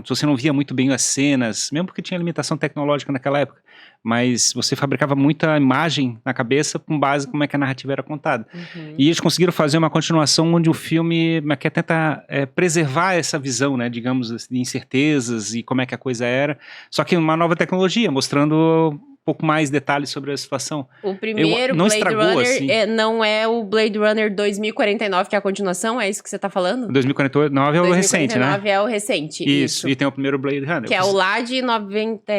você não via muito bem as cenas, mesmo porque tinha limitação tecnológica naquela época. Mas você fabricava muita imagem na cabeça com base em como é que a narrativa era contada. E eles conseguiram fazer uma continuação onde o filme tenta preservar essa visão, né, digamos, de incertezas e como é que a coisa era, só que uma nova tecnologia, mostrando um pouco mais detalhes sobre a situação. O primeiro Blade Runner assim. Não é o Blade Runner 2049, que é a continuação? É isso que você tá falando? 2049 é o recente, né? 2049 é o recente. Isso, e tem o primeiro Blade Runner. Que é o lá de 90...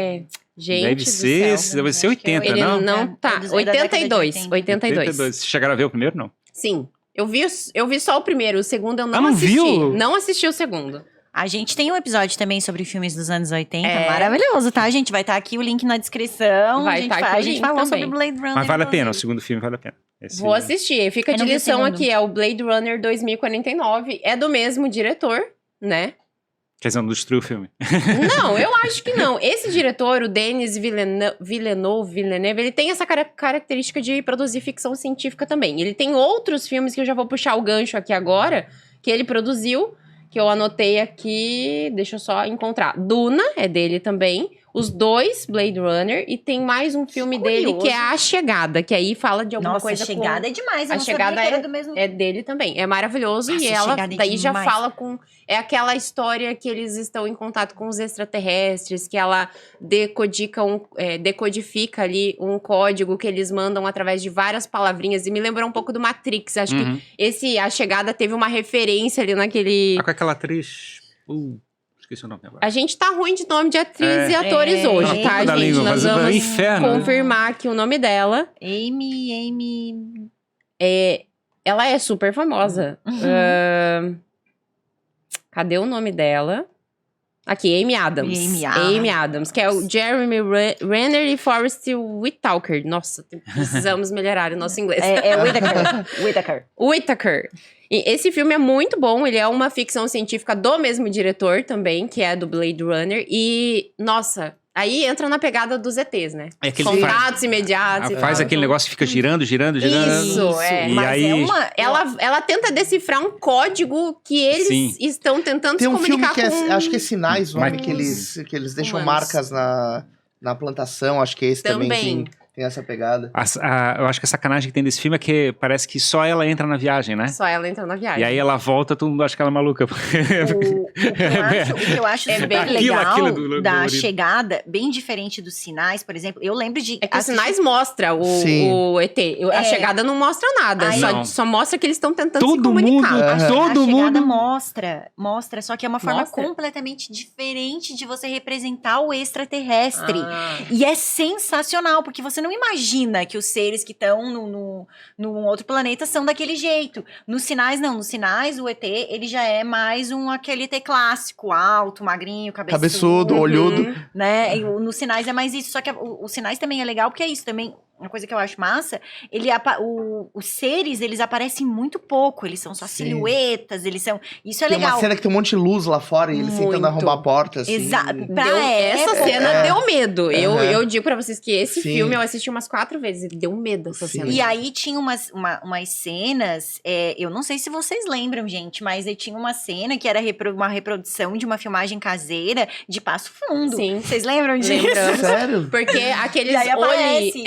Gente deve do ser, céu. deve ser 80, Ele não? não tá. É da década de 82. 82. Vocês chegaram a ver o primeiro, não? Sim. Eu vi só o primeiro, o segundo eu não não assisti. viu? Não assisti o segundo. A gente tem um episódio também sobre filmes dos anos 80, É. maravilhoso, tá, gente? Vai estar aqui o link na descrição. Vai tá aqui o a gente link falou também. sobre Blade Runner. Mas vale a pena, o inclusive. segundo filme vale a pena. Esse- Vou assistir. Fica Eu de não vi o lição segundo. aqui, é o Blade Runner 2049. É do mesmo diretor, né? Quer dizer, não destruiu o filme. Não, eu acho que não. Esse diretor, o Denis Villeneuve, ele tem essa característica de produzir ficção científica também. Ele tem outros filmes que eu já vou puxar o gancho aqui agora, que ele produziu, que eu anotei aqui, deixa eu só encontrar. Duna, é dele também. Os dois, Blade Runner, e tem mais um filme dele que é A Chegada, que aí fala de alguma Nossa, coisa a Chegada é demais. Eu A não Chegada sabia que era do mesmo... é dele também. É maravilhoso. Nossa, e A ela Chegada é daí já demais. fala com... É aquela história que eles estão em contato com os extraterrestres, que ela decodifica ali um código que eles mandam através de várias palavrinhas. E me lembrou um pouco do Matrix. Acho que A Chegada teve uma referência ali naquele... Ah, com aquela atriz... esqueci o nome agora. A gente tá ruim de nome de atriz e atores hoje, É. tá, Da gente? língua, Nós mas é vamos inferno, né? confirmar aqui o nome dela. Amy... Ela é super famosa. Cadê o nome dela? Aqui, Amy Adams. Amy Adams, que é o Jeremy Renner e Forrest Whitaker. Nossa, precisamos melhorar o nosso inglês. É Whittaker. Whittaker. E esse filme é muito bom, ele é uma ficção científica do mesmo diretor também, que é do Blade Runner. E, nossa, aí entra na pegada dos ETs, né? É aquele Contatos imediatos e tal. faz aquele negócio que fica girando. Isso, é. E Mas aí... é uma... Ela tenta decifrar um código que eles Sim. estão tentando Tem se um filme comunicar que com... acho que é Sinais, o nome, Mas- que eles deixam humanos. marcas na plantação. Acho que esse também tem essa pegada. Eu acho que a sacanagem que tem desse filme é que parece que só ela entra na viagem, né? Só ela entra na viagem. E aí ela volta, todo mundo acha que ela é maluca. O que eu acho É super bem legal aquilo do da Lorido. Chegada, bem diferente dos Sinais, por exemplo, eu lembro de... É que os assistir- sinais mostra Sim. o ET. A chegada não mostra nada. Aí- Não. Só mostra que eles estão tentando se Todo comunicar. mundo- A Todo Chegada mundo- mostra, só que é uma forma Mostra? completamente diferente de você representar o extraterrestre. Ah. E é sensacional, porque você não imagina que os seres que estão num outro planeta são daquele jeito. Nos Sinais, não. Nos Sinais, o ET, ele já é mais aquele ET clássico, alto, magrinho, Cabeçudo, olhudo. né? E nos Sinais é mais isso. Só que os Sinais também é legal, porque é isso também. Uma coisa que eu acho massa, os seres, eles aparecem muito pouco. Eles são só Sim. silhuetas, eles são... Isso é Tem legal. uma cena que tem um monte de luz lá fora e eles tentando Muito. arrombar a porta, assim. Exato. Essa cena deu medo. Eu digo pra vocês que esse Sim. filme eu assisti umas 4 vezes. Ele deu medo essa Sim. cena. E aí tinha umas cenas, eu não sei se vocês lembram, gente, mas tinha uma cena que era uma reprodução de uma filmagem caseira de Passo Fundo. Sim. Vocês lembram disso? Lembramos. Sério? Porque aqueles E aí aparece.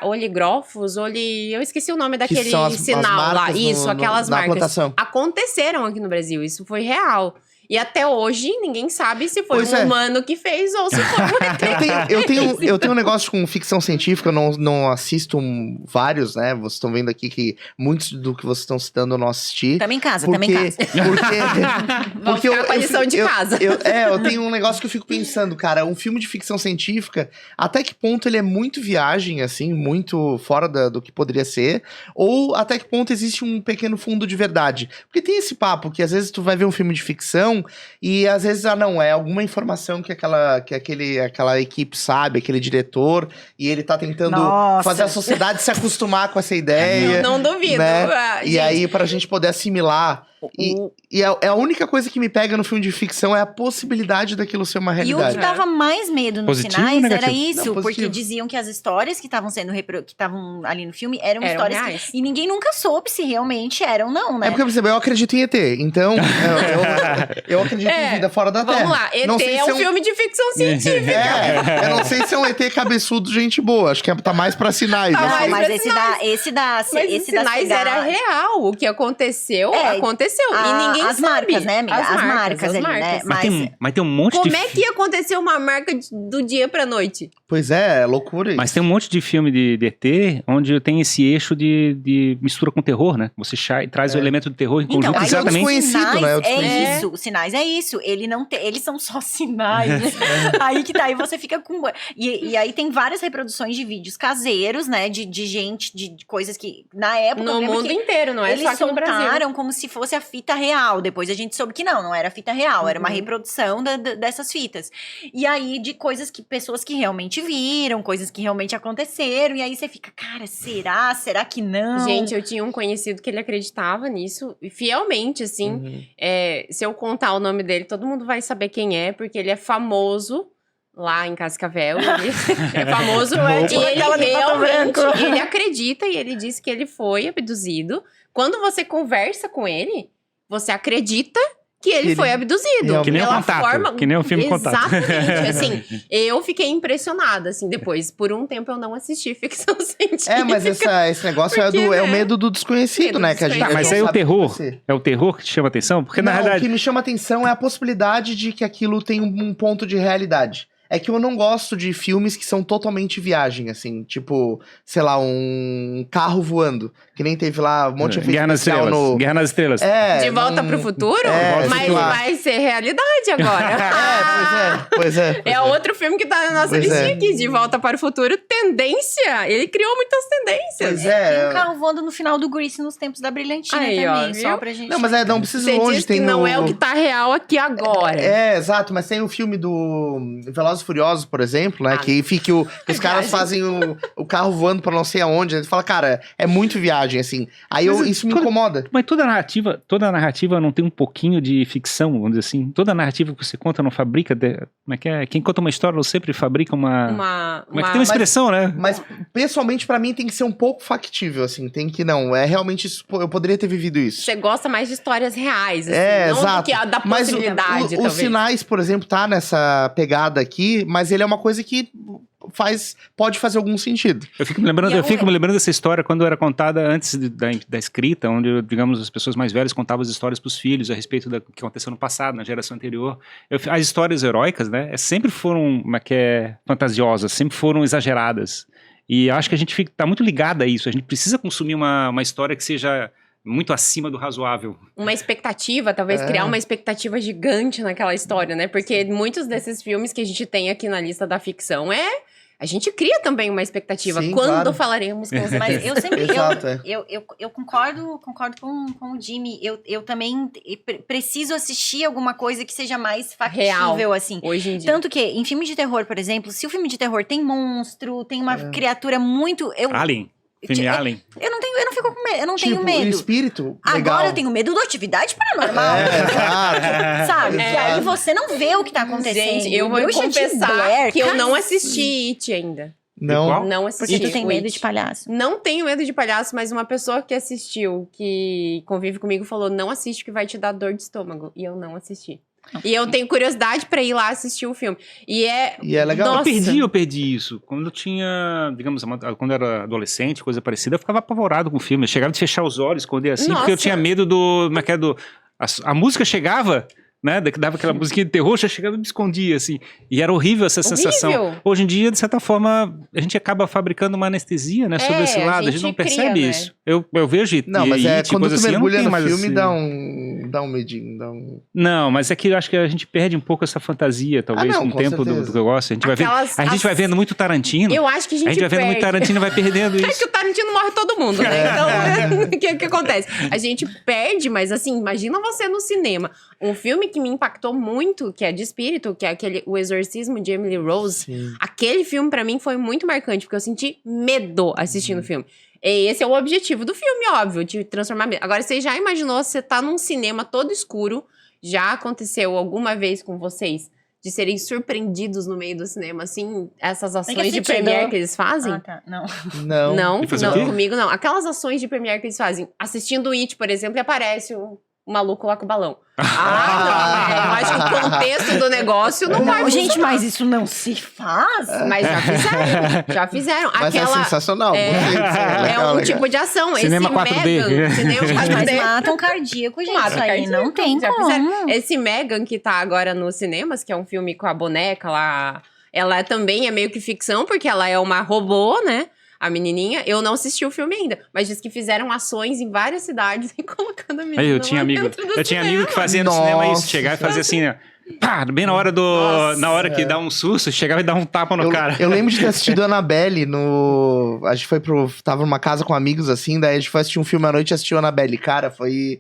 oligrófos, eu esqueci o nome daquele são as sinal lá. marcas Isso, aquelas na marcas. plantação. Aconteceram aqui no Brasil, isso foi real. E até hoje, ninguém sabe se foi Pois um é. humano que fez ou se foi um ET. Eu tenho um negócio com ficção científica, eu não assisto vários, né? Vocês estão vendo aqui que muitos do que vocês estão citando eu não assisti. Também em casa, Porque, também em casa. Vamos ficar com a lição de casa. Eu tenho um negócio que eu fico pensando, cara, um filme de ficção científica, até que ponto ele é muito viagem, assim, muito fora do que poderia ser, ou até que ponto existe um pequeno fundo de verdade. Porque tem esse papo, que às vezes tu vai ver um filme de ficção, e às vezes, não, é alguma informação que aquela equipe sabe, aquele diretor, e ele tá tentando Nossa. fazer a sociedade se acostumar com essa ideia. Não duvido. né? Ah, E gente, aí, pra gente poder assimilar. E a única coisa que me pega no filme de ficção é a possibilidade daquilo ser uma E o realidade. que dava mais medo nos Positivo ou Sinais era negativo? isso, Não, porque positivo. diziam que as histórias que estavam sendo que estavam ali no filme eram histórias reais. e ninguém nunca soube se realmente eram, não, né? É porque, por exemplo, eu acredito em ET. Então, eu acredito em vida fora da Terra. Vamos lá, ET Não sei é se um filme de ficção científica. É, eu não sei se é um ET cabeçudo, gente boa. Acho que tá mais pra sinais. Tá assim. mais Mas pra esse da Mas esse os da sinais Chegada- era real. O que aconteceu, É, aconteceu. aconteceu. E ninguém as sabe. Marcas, né, amiga? As marcas ali, né? Mas tem um monte Como é que ia acontecer uma marca do dia pra noite? Pois é loucura isso. Mas tem um monte de filme de ET onde tem esse eixo de mistura com terror, né? Você traz o elemento do terror em conjunto. Então, Exatamente. os sinais né? é isso. Os sinais é isso. Eles são só sinais. Aí que tá. Aí você fica com... E aí tem várias reproduções de vídeos caseiros, né? De gente, de coisas que... Na época... No mundo inteiro, não é só eles aqui no Brasil. soltaram como se fosse a fita real. Depois a gente soube que não era a fita real. Era uma reprodução dessas fitas. E aí, de coisas que... Pessoas que realmente viram, coisas que realmente aconteceram. E aí você fica, cara, será? Será que não? Gente, eu tinha um conhecido que ele acreditava nisso, fielmente, assim. Se eu contar o nome dele, todo mundo vai saber quem é, porque ele é famoso lá em Cascavel. Ele é famoso. E ele acredita e ele disse que ele foi abduzido. Quando você conversa com ele, você acredita que ele foi abduzido. Que nem o Contato. Que nem o filme Contato. Exatamente. Assim, eu fiquei impressionada, assim, depois. Por um tempo eu não assisti ficção científica. Mas esse negócio é o medo do desconhecido, né? Que a gente mas aí o terror, é o terror que te chama atenção? Porque na realidade... O que me chama atenção é a possibilidade de que aquilo tem um ponto de realidade. É que eu não gosto de filmes que são totalmente viagem, assim. Tipo, sei lá, um carro voando. Que nem teve lá um monte de efeito especial no... Guerra nas Estrelas. De Volta pro Futuro? Mas vai ser realidade agora. Pois é. É outro filme que tá na nossa listinha aqui. De Volta para o Futuro. Tendência. Ele criou muitas tendências. Pois é. Tem um carro voando no final do Grease nos tempos da Brilhantina também. Só pra gente... Não, mas não precisa Você longe. diz que não é o que tá real aqui agora. Exato. Mas tem o filme do Velozes e Furiosos, por exemplo, né? Que os caras fazem o carro voando pra não sei aonde. Ele fala, cara, é muito viagem, assim. Aí isso me incomoda. Mas toda narrativa não tem um pouquinho de ficção, vamos dizer assim? Toda narrativa que você conta não fabrica... Como é que é? Quem conta uma história não sempre fabrica uma... Como é que tem uma expressão, né? Mas, pessoalmente, pra mim, tem que ser um pouco factível, assim. Tem que, não, realmente, eu poderia ter vivido isso. Você gosta mais de histórias reais, assim. Não exato. do que da possibilidade, mas os sinais, por exemplo, tá nessa pegada aqui, mas ele é uma coisa que pode fazer algum sentido. Eu fico me lembrando dessa história quando era contada antes da escrita, onde, digamos, as pessoas mais velhas contavam as histórias para os filhos a respeito do que aconteceu no passado, na geração anterior. As histórias heróicas, né, sempre foram fantasiosas, sempre foram exageradas. E eu acho que a gente tá muito ligado a isso. A gente precisa consumir uma história que seja muito acima do razoável. Uma expectativa, talvez criar uma expectativa gigante naquela história, né? Porque muitos desses filmes que a gente tem aqui na lista da ficção a gente cria também uma expectativa. Sim, quando claro. falaremos com você. Mas eu sempre... Exato, eu concordo com o Jimmy. Eu também preciso assistir alguma coisa que seja mais factível, real, assim. Hoje em dia. Tanto que, em filme de terror, por exemplo, se o filme de terror tem monstro, tem uma criatura muito... Alien. Filme Alien. Eu não fico com medo, eu não tenho medo. O espírito, legal. Agora eu tenho medo da Atividade Paranormal. Sabe? Que aí você não vê o que tá acontecendo. Gente, eu vou confessar que eu não assisti It ainda. Não assisti. Porque tu tem medo de palhaço. Não tenho medo de palhaço, mas uma pessoa que assistiu, que convive comigo, falou, não assiste que vai te dar dor de estômago. E eu não assisti. E eu tenho curiosidade pra ir lá assistir o filme. E é legal. Nossa. Eu perdi isso. Quando eu tinha, digamos, quando eu era adolescente, coisa parecida, eu ficava apavorado com o filme. Eu chegava de fechar os olhos, esconder assim, porque eu tinha medo a música chegava, né, dava aquela musiquinha de terror, já chegava e me escondia, assim. E era horrível essa sensação. Hoje em dia, de certa forma, a gente acaba fabricando uma anestesia, né, sobre esse lado. A gente não percebe isso. Eu vejo Não, mas quando tu assim, mergulha no filme, assim. dá um medinho, Não, mas é que eu acho que a gente perde um pouco essa fantasia, talvez, com o tempo do que eu gosto. A gente vai vendo muito Tarantino. Eu acho que a gente vai vendo muito Tarantino e vai perdendo isso. É que o Tarantino morre todo mundo, né? Então, o que acontece? A gente perde, mas assim, imagina você no cinema. Um filme que me impactou muito, que é de espírito, que é O Exorcismo de Emily Rose. Sim. Aquele filme, pra mim, foi muito marcante, porque eu senti medo assistindo o filme. E esse é o objetivo do filme, óbvio, de transformar medo. Agora, você já imaginou, você tá num cinema todo escuro, já aconteceu alguma vez com vocês de serem surpreendidos no meio do cinema, assim, essas ações de premiere que eles fazem? Ah, tá. Não. Não, comigo não. Aquelas ações de premiere que eles fazem, assistindo o It, por exemplo, e aparece o maluco lá com o balão. Não, eu acho que o contexto do negócio não vai Gente, funcionar. mas isso não se faz? Mas já fizeram. Mas é sensacional. É um tipo de ação. Cinema esse 4D. Megan, cinema 4D. Mas matam cardíaco, gente. Mata Isso aí cardíaco, não tem já como. fizeram. Esse Megan que tá agora nos cinemas, que é um filme com a boneca lá, ela também é meio que ficção, porque ela é uma robô, né? A menininha, eu não assisti o filme ainda, mas diz que fizeram ações em várias cidades e colocando a menina Aí eu tinha amigo que fazia no cinema isso, chegar e fazer assim, né? Pá, bem na hora que dá um susto, chegava e dá um tapa no cara. Eu lembro de ter assistido Annabelle no... A gente tava numa casa com amigos, assim, daí a gente foi assistir um filme à noite e assistiu Annabelle. Cara, foi...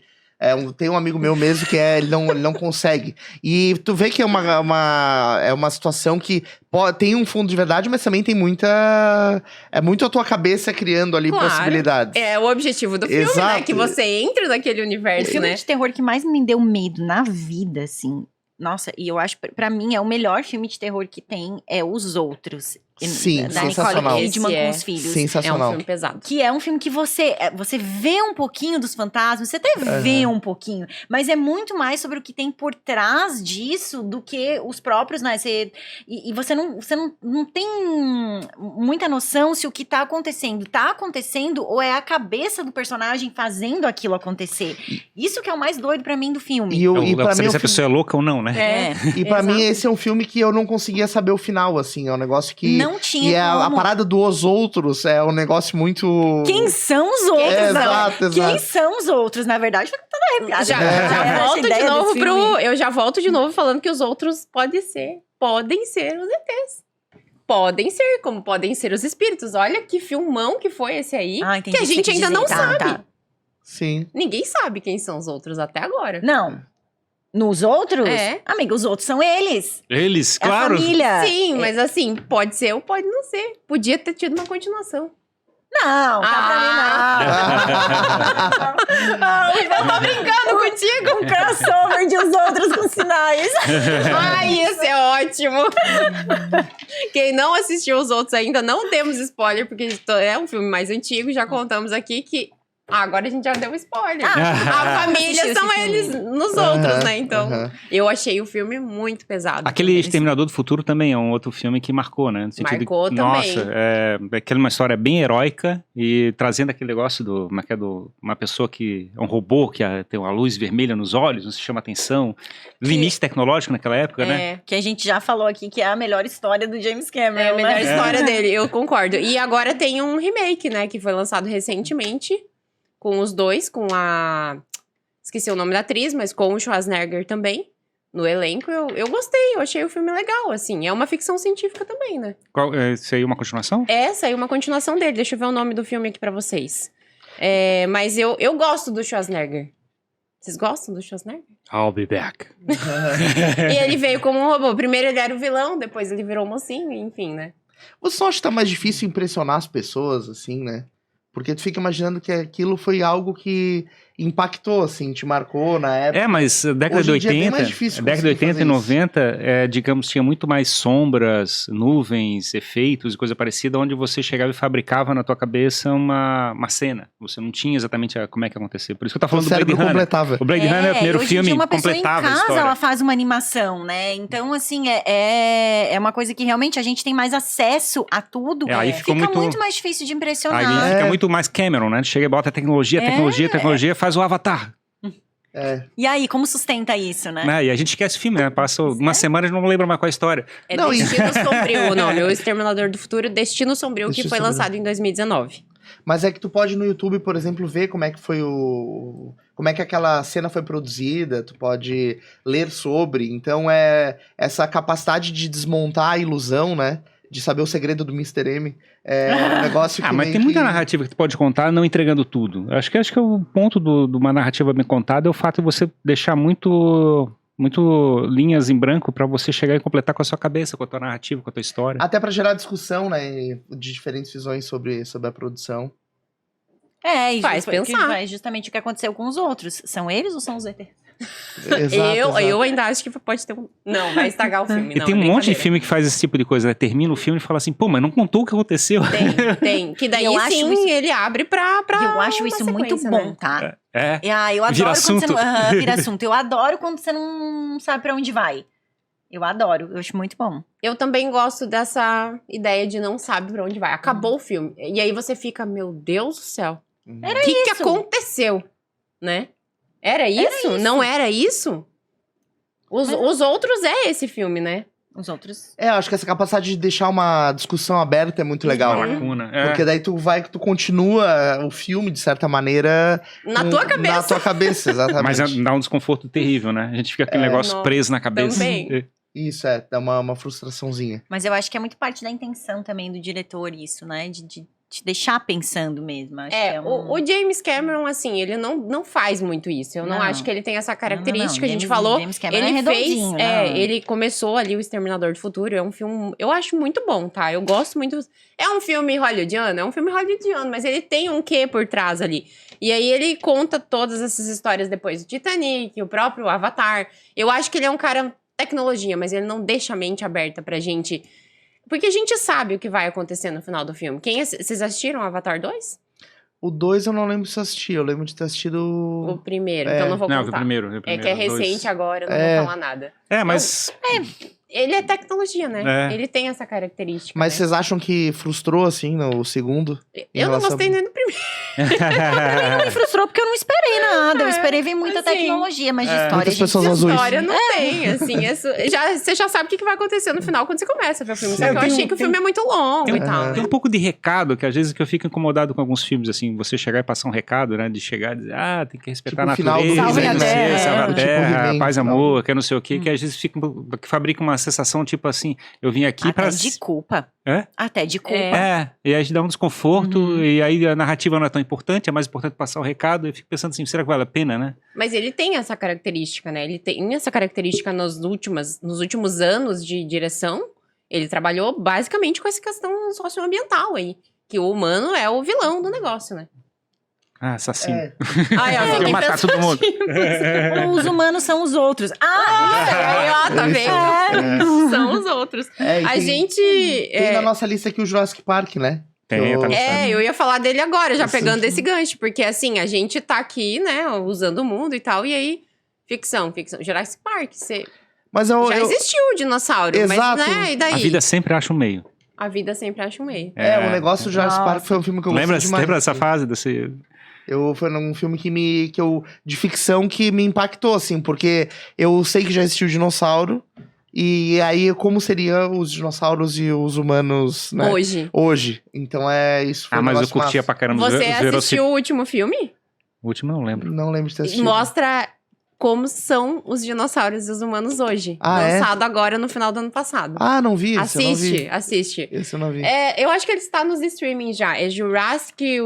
tem um amigo meu mesmo que ele não consegue. E tu vê que é uma situação que tem um fundo de verdade, mas também tem muita... É muito a tua cabeça criando ali possibilidades. É o objetivo do filme, Exato. né? Que você entre naquele universo, O filme né? de terror que mais me deu medo na vida, assim... Nossa, e eu acho, pra mim, é o melhor filme de terror que tem, é Os Outros. Sim, da sensacional. Nicole Kidman Esse com os filhos. É um Sensacional. filme pesado. Que é um filme que você vê um pouquinho dos fantasmas, você até vê um pouquinho, mas é muito mais sobre o que tem por trás disso do que os próprios, né? E você não tem muita noção se o que tá acontecendo ou é a cabeça do personagem fazendo aquilo acontecer. Isso que é o mais doido pra mim do filme. E pra mim, se a pessoa é louca ou não, né? E pra mim, Exato. esse é um filme que eu não conseguia saber o final, assim. É um negócio que... Não tinha E a como. parada dos outros é um negócio muito... Quem são os outros? Exato. Quem são os outros? Na verdade, foi toda arrepiada. Já era volto essa de ideia novo desse filme. Eu já volto de novo falando que os outros podem ser os ETs. Podem ser, como podem ser os espíritos. Olha que filmão que foi esse aí. Entendi que a o você gente quis ainda dizer. não Tá, sabe. tá. Sim. Ninguém sabe quem são os outros até agora. Não. Nos outros? É. Amiga, os outros são eles. Eles, É claro. a família. Sim, mas assim, pode ser ou pode não ser. Podia ter tido uma continuação. Não, tá pra mim não. Eu tô brincando contigo. Um crossover de os outros com sinais. Ai, isso é ótimo. Quem não assistiu os outros ainda, não temos spoiler, porque é um filme mais antigo, já contamos aqui que... agora a gente já deu spoiler. A família são eles nos outros, né? Então, eu achei o filme muito pesado. Aquele Exterminador do Futuro também é um outro filme que marcou, né? No sentido Marcou de, também. Nossa, é aquela uma história bem heróica e trazendo aquele negócio uma pessoa que é um robô que tem uma luz vermelha nos olhos, não se chama atenção. Limite tecnológico naquela época, né? Que a gente já falou aqui que é a melhor história do James Cameron. É a melhor né? história dele, eu concordo. E agora tem um remake, né? Que foi lançado recentemente. Com os dois, com a... Esqueci o nome da atriz, mas com o Schwarzenegger também. No elenco, eu gostei. Eu achei o filme legal, assim. É uma ficção científica também, né? Isso aí é uma continuação? Saiu uma continuação dele. Deixa eu ver o nome do filme aqui pra vocês. Mas eu gosto do Schwarzenegger. Vocês gostam do Schwarzenegger? I'll be back. E ele veio como um robô. Primeiro ele era o vilão, depois ele virou o mocinho, enfim, né? Você só acha que tá mais difícil impressionar as pessoas, assim, né? Porque tu fica imaginando que aquilo foi algo que impactou, assim, te marcou na época. Mas década Hoje de em dia é bem 80, mais difícil década de conseguir 80 e fazer 90, digamos, tinha muito mais sombras, nuvens, efeitos e coisa parecida, onde você chegava e fabricava na tua cabeça uma cena. Você não tinha exatamente como é que ia acontecer. Por isso que eu tava falando O do Blade cérebro Runner. completava. O Blade Runner é o primeiro hoje em filme dia uma que pessoa completava em a casa, história. ela faz uma animação, né? Então, assim, é uma coisa que realmente a gente tem mais acesso a tudo. Aí Fica ficou muito mais difícil de impressionar. Aí fica muito mais Cameron, né? Chega e bota tecnologia, faz o Avatar. E aí, como sustenta isso, né? E a gente esquece o filme, né? Passa uma semana e não lembra mais qual é a história. Destino Sombrio o nome. O Exterminador do Futuro, Destino Sombrio, que Destino foi Sombrio. lançado em 2019. Mas é que tu pode no YouTube, por exemplo, ver como é que foi como é que aquela cena foi produzida, tu pode ler sobre. Então essa capacidade de desmontar a ilusão, né? De saber o segredo do Mr. M. É um negócio que Mas tem muita narrativa que tu pode contar não entregando tudo. Acho que o ponto de uma narrativa bem contada é o fato de você deixar muito linhas em branco pra você chegar e completar com a sua cabeça, com a tua narrativa, com a tua história. Até pra gerar discussão, né? De diferentes visões sobre a produção. E faz pensar. Vai justamente o que aconteceu com os outros. São eles ou são os ET? Eu ainda acho que pode ter Não, vai estragar o filme. E não, tem um monte de filme que faz esse tipo de coisa, né? Termina o filme e fala assim, pô, mas não contou o que aconteceu. Tem. Que daí ele abre pra eu acho isso muito bom, né? tá? Vira Eu adoro quando assunto. você não... vira assunto. Eu adoro quando você não sabe pra onde vai. Eu adoro, eu acho muito bom. Eu também gosto dessa ideia de não sabe pra onde vai. Acabou o filme. E aí você fica, meu Deus do céu. O que aconteceu? Né? Era isso? Não era isso? Os outros esse filme, né? Os outros... Eu acho que essa capacidade de deixar uma discussão aberta é muito legal. Lacuna. Porque daí tu continua o filme, de certa maneira... Na tua cabeça. Na tua cabeça, exatamente. Mas dá um desconforto terrível, né? A gente fica aquele negócio preso na cabeça. Também. Isso, dá uma frustraçãozinha. Mas eu acho que é muito parte da intenção também do diretor isso, né? De te deixar pensando mesmo. Acho que o James Cameron, assim, ele não faz muito isso. Eu não acho que ele tem essa característica. A gente falou, James Cameron ele redondinho, ele começou ali o Exterminador do Futuro. É um filme, eu acho muito bom, tá? Eu gosto muito. É um filme hollywoodiano, mas ele tem um quê por trás ali. E aí ele conta todas essas histórias depois do Titanic, o próprio Avatar. Eu acho que ele é um cara tecnologia, mas ele não deixa a mente aberta pra gente. Porque a gente sabe o que vai acontecer no final do filme. Vocês assistiram Avatar 2? O 2 eu não lembro se assisti. Eu lembro de ter assistido... O primeiro, então não vou contar. Não, o primeiro. É que é recente agora, eu não vou falar nada. Mas... Ele é tecnologia, né? Ele tem essa característica. Mas né? vocês acham que frustrou, assim, no segundo? Eu não gostei nem do primeiro. Não me frustrou porque eu não esperei nada. Eu esperei ver muita tecnologia, mas de história... Muitas pessoas azuis. História não tem, assim. Você já sabe o que vai acontecer no final quando você começa a ver o filme. Só que eu achei que o filme é muito longo e tal. Tem um pouco de recado, que às vezes eu fico incomodado com alguns filmes, assim, você chegar e passar um recado, né? De chegar e dizer, tem que respeitar a natureza, salve a terra, salve a terra, tipo, paz e amor, que é não sei o quê, que às vezes que fabrica uma sensação, tipo assim, eu vim aqui Até de culpa. Até de culpa. E aí dá um desconforto, e aí a narrativa não é tão importante, é mais importante passar o recado, eu fico pensando assim, será que vale a pena, né? Mas ele tem essa característica, né? Ele tem essa característica nos últimos anos de direção. Ele trabalhou basicamente com essa questão socioambiental aí. Que o humano é o vilão do negócio, né? Assassino. Tem que matar todo mundo. Os humanos são os outros. Tá vendo? São os outros. A gente... Tem na nossa lista aqui o Jurassic Park, né? Eu ia falar dele agora, já pegando esse gancho. Porque, assim, a gente tá aqui, né, usando o mundo e tal. E aí, ficção. Jurassic Park, Mas já existiu o dinossauro. Exato. Mas, né, e daí? A vida sempre acha um meio. A vida sempre acha um meio. O negócio do Jurassic Park foi um filme que eu gostei demais. Lembra dessa fase? Foi um filme de ficção que me impactou, assim, porque eu sei que já existiu dinossauro, e aí como seria os dinossauros e os humanos, né? Hoje. Então isso foi mas eu curtia massa. pra caramba. Você assistiu o último filme? O último eu não lembro. Não lembro de ter assistido. Mostra como são os dinossauros e os humanos hoje. Lançado agora no final do ano passado. Não vi. Assiste. Esse eu não vi. Eu acho que ele está nos streaming já. É Jurassic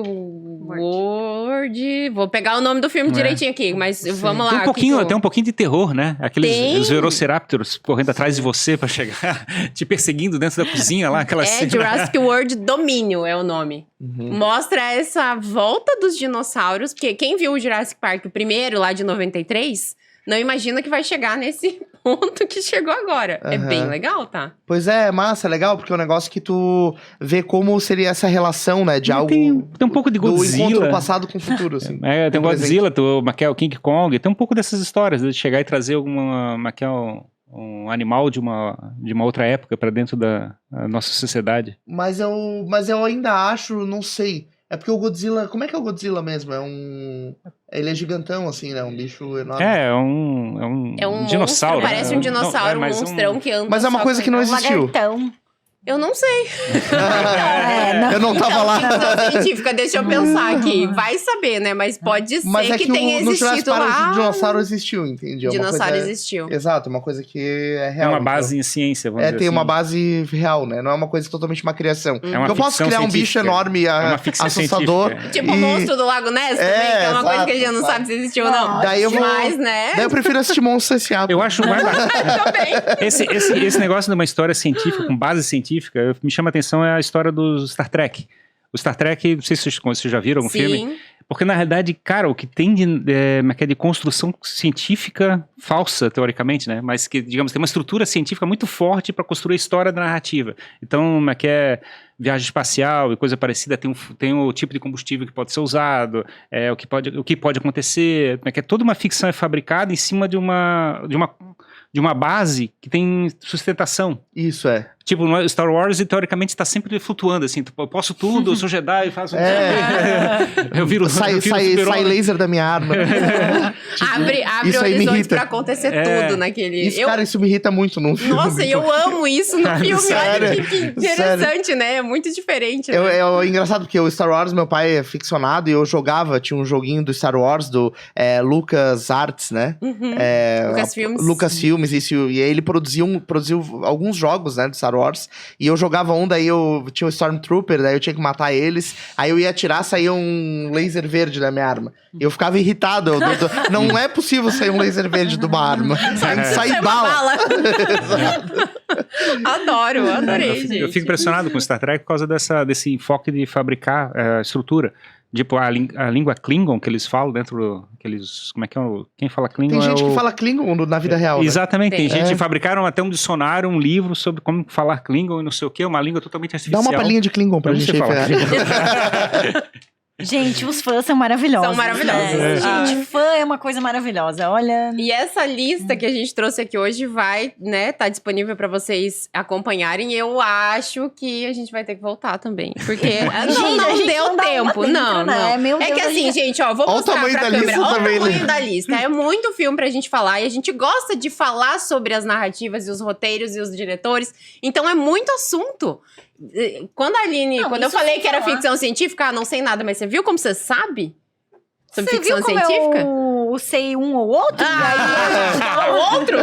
World. Vou pegar o nome do filme direitinho aqui, mas vamos lá. Tem um pouquinho de terror, né? Aqueles Velociraptors correndo atrás de você pra chegar, te perseguindo dentro da cozinha lá. Jurassic World Domínio é o nome. Mostra essa volta dos dinossauros, porque quem viu o Jurassic Park, o primeiro lá de 93, não imagina que vai chegar nesse ponto que chegou agora. É bem legal, tá? Pois é massa, é legal, porque é um negócio que tu vê como seria essa relação, né, de algo... Tem um pouco de Godzilla. Do encontro passado com o futuro, assim. Tem Godzilla, o King Kong, tem um pouco dessas histórias, de chegar e trazer um animal de uma outra época pra dentro da nossa sociedade. Mas eu ainda acho, não sei. É porque o Godzilla... Como é que é o Godzilla mesmo? Ele é gigantão, assim, né? Um bicho enorme. É um dinossauro. Parece um dinossauro, um monstrão que anda. Mas é uma coisa que não existiu. Lagartão. Eu não sei. Eu não tava lá. Ficção científica, deixa eu pensar aqui. Vai saber, né? Mas pode ser que tenha existido lá. O dinossauro existiu, entende? Dinossauro existiu. Exato, uma coisa que é real. É uma base em ciência, vamos dizer tem assim. uma base real, né? Não é uma coisa totalmente uma criação. Eu posso criar um bicho enorme e assustador. Tipo o monstro do Lago Ness também, que é uma coisa que a gente não sabe se existiu ou não. Daí eu Daí eu prefiro assistir Monstros S.A. Eu acho mais esse negócio de uma história científica, com base científica, me chama a atenção é a história do Star Trek. O Star Trek, não sei se vocês já viram algum filme. Porque, na realidade, cara, o que tem de construção científica falsa, teoricamente, né? Mas que, digamos, tem uma estrutura científica muito forte para construir a história da narrativa. Então, viagem espacial e coisa parecida, tem o tipo de combustível que pode ser usado, o que pode acontecer, toda uma ficção é fabricada em cima de uma base que tem sustentação. Isso é. Tipo, no Star Wars, teoricamente, está sempre flutuando, assim. Eu posso tudo, eu sou Jedi, faço... Eu viro... Sai laser da minha arma. Abre horizontes pra acontecer tudo naquele... Cara, isso me irrita muito num filme. Nossa, eu amo isso no filme. Sério? Olha que interessante, né? É muito diferente. Né? É engraçado, porque o Star Wars, meu pai é ficcionado, e eu jogava, tinha um joguinho do Star Wars, do Lucas Arts, né? Lucasfilmes, isso. E aí ele produziu alguns jogos, né, do Star Wars, e eu jogava daí eu tinha um Stormtrooper, daí eu tinha que matar eles, aí eu ia atirar, saía um laser verde da minha arma. E eu ficava irritado, não é possível sair um laser verde de uma arma. Sai bala. Adorei, gente. Eu fico impressionado com Star Trek por causa desse enfoque de fabricar estrutura. Tipo, a língua Klingon que eles falam dentro daqueles... Como é que é? Quem fala Klingon? Tem gente que fala Klingon na vida real, Exatamente, né? Tem gente que fabricaram até um dicionário, um livro sobre como falar Klingon e não sei o quê, uma língua totalmente artificial. Dá uma palhinha de Klingon pra gente aí. Gente, os fãs são maravilhosos. São maravilhosos. Gente, fã é uma coisa maravilhosa, olha... E essa lista que a gente trouxe aqui hoje vai, né, tá disponível pra vocês acompanharem. Eu acho que a gente vai ter que voltar também. Porque não deu tempo. Não. Meu Deus, que assim, gente, ó, vou mostrar pra câmera. Olha o tamanho da lista. É muito filme pra gente falar. E a gente gosta de falar sobre as narrativas e os roteiros e os diretores. Então é muito assunto. Quando eu falei que era ficção científica, não sei nada, mas você viu como você sabe? Sobre ficção científica? Eu sei um ou outro.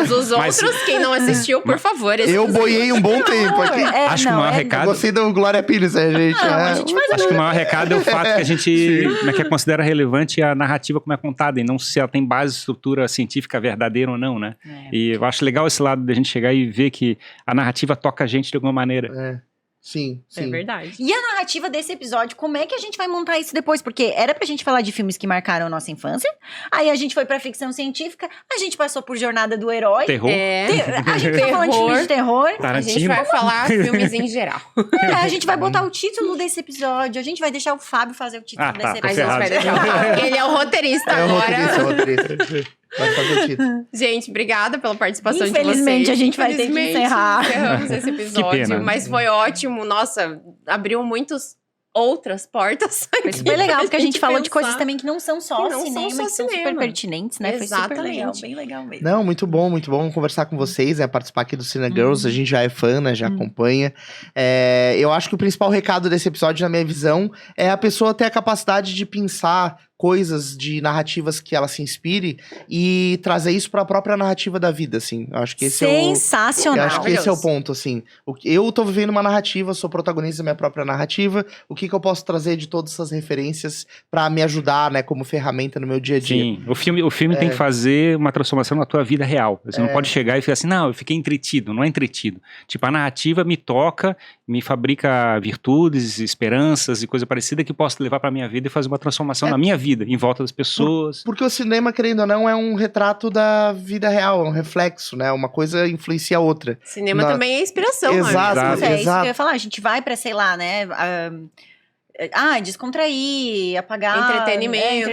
Os outros, quem não assistiu, por favor. Eu boiei um bom tempo aqui. Acho que o maior recado... Gostei do Glória Pires, gente. Acho que o maior recado é o fato que a gente considera relevante a narrativa como é contada, e não se ela tem base, estrutura científica verdadeira ou não, né? E eu acho legal esse lado da gente chegar e ver que a narrativa toca a gente de alguma maneira. Sim. É verdade. E a narrativa desse episódio, como é que a gente vai montar isso depois? Porque era pra gente falar de filmes que marcaram a nossa infância, aí a gente foi pra ficção científica, a gente passou por Jornada do Herói. Terror. A gente tá falando de filmes de terror. Tarantino. A gente vai falar filmes em geral. A gente vai botar o título desse episódio, a gente vai deixar o Fábio fazer o título desse episódio. A gente vai deixar o Fábio, ele é o roteirista agora. É o roteirista. Vai fazer o título. Gente, obrigada pela participação de vocês. Infelizmente, a gente vai ter que encerrar. Encerramos esse episódio, mas foi ótimo. Nossa, abriu outras portas. Foi super legal, porque a gente falou de coisas também que não são só cinema, que são super pertinentes, né? Exatamente. Foi super legal, bem legal mesmo. Não, muito bom conversar com vocês, participar aqui do Cine Girls, a gente já é fã, né, já acompanha. Eu acho que o principal recado desse episódio, na minha visão, é a pessoa ter a capacidade de pensar coisas de narrativas que ela se inspire e trazer isso para a própria narrativa da vida, assim. Eu acho que esse sensacional. Eu acho que esse é o ponto, assim. Eu tô vivendo uma narrativa, sou protagonista da minha própria narrativa. O que eu posso trazer de todas essas referências para me ajudar, né, como ferramenta no meu dia a dia? Sim, o filme tem que fazer uma transformação na tua vida real. Você não pode chegar e ficar assim, não, eu fiquei entretido. Não é entretido. Tipo, a narrativa me toca, me fabrica virtudes, esperanças e coisa parecida que eu posso levar para minha vida e fazer uma transformação na minha vida, em volta das pessoas. Porque o cinema, querendo ou não, é um retrato da vida real, é um reflexo, né? Uma coisa influencia a outra. Cinema também é inspiração, exato, né? Exato. É isso que eu ia falar, a gente vai pra, sei lá, né... descontrair, apagar... Entretenimento,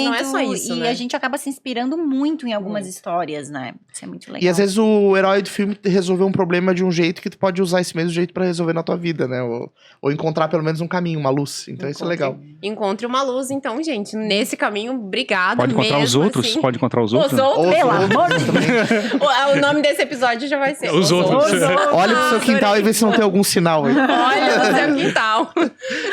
mas não é só isso, e né? a gente acaba se inspirando muito em algumas histórias, né? Isso é muito legal. E às vezes o herói do filme resolveu um problema de um jeito que tu pode usar esse mesmo jeito pra resolver na tua vida, né? Ou encontrar pelo menos um caminho, uma luz. Então isso é legal. Encontre uma luz, então, gente. Nesse caminho, obrigada Pode encontrar mesmo, os outros? assim. Pode encontrar os outros? Os outros? Pelo amor de Deus! O nome desse episódio já vai ser... Os outros. Olha pro seu quintal e vê se não tem algum sinal aí. Olha no seu quintal.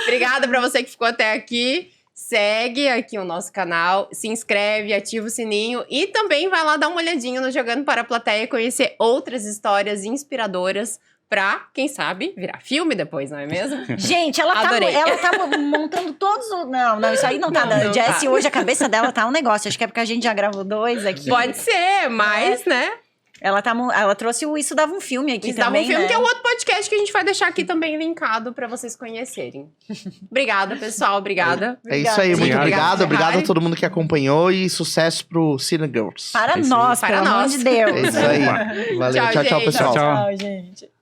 Obrigada pra você que ficou até aqui. Segue aqui o nosso canal, se inscreve, ativa o sininho e também vai lá dar uma olhadinha no Jogando para a Plateia e conhecer outras histórias inspiradoras pra, quem sabe, virar filme depois, não é mesmo? Gente, ela tá montando todos os... Não, isso aí não tá dando. Jessie, hoje a cabeça dela tá um negócio. Acho que é porque a gente já gravou 2 aqui. Pode ser, mas, né? Ela trouxe o Isso Dava um Filme aqui Isso também, Dava um Filme, né? que é um outro podcast que a gente vai deixar aqui também linkado pra vocês conhecerem. Obrigada, pessoal. Obrigada. É isso aí, muito obrigado. Obrigado a todo mundo que acompanhou e sucesso pro Cine Girls. Para nós, pelo amor de Deus. É isso aí. Valeu, tchau, pessoal. Tchau, gente.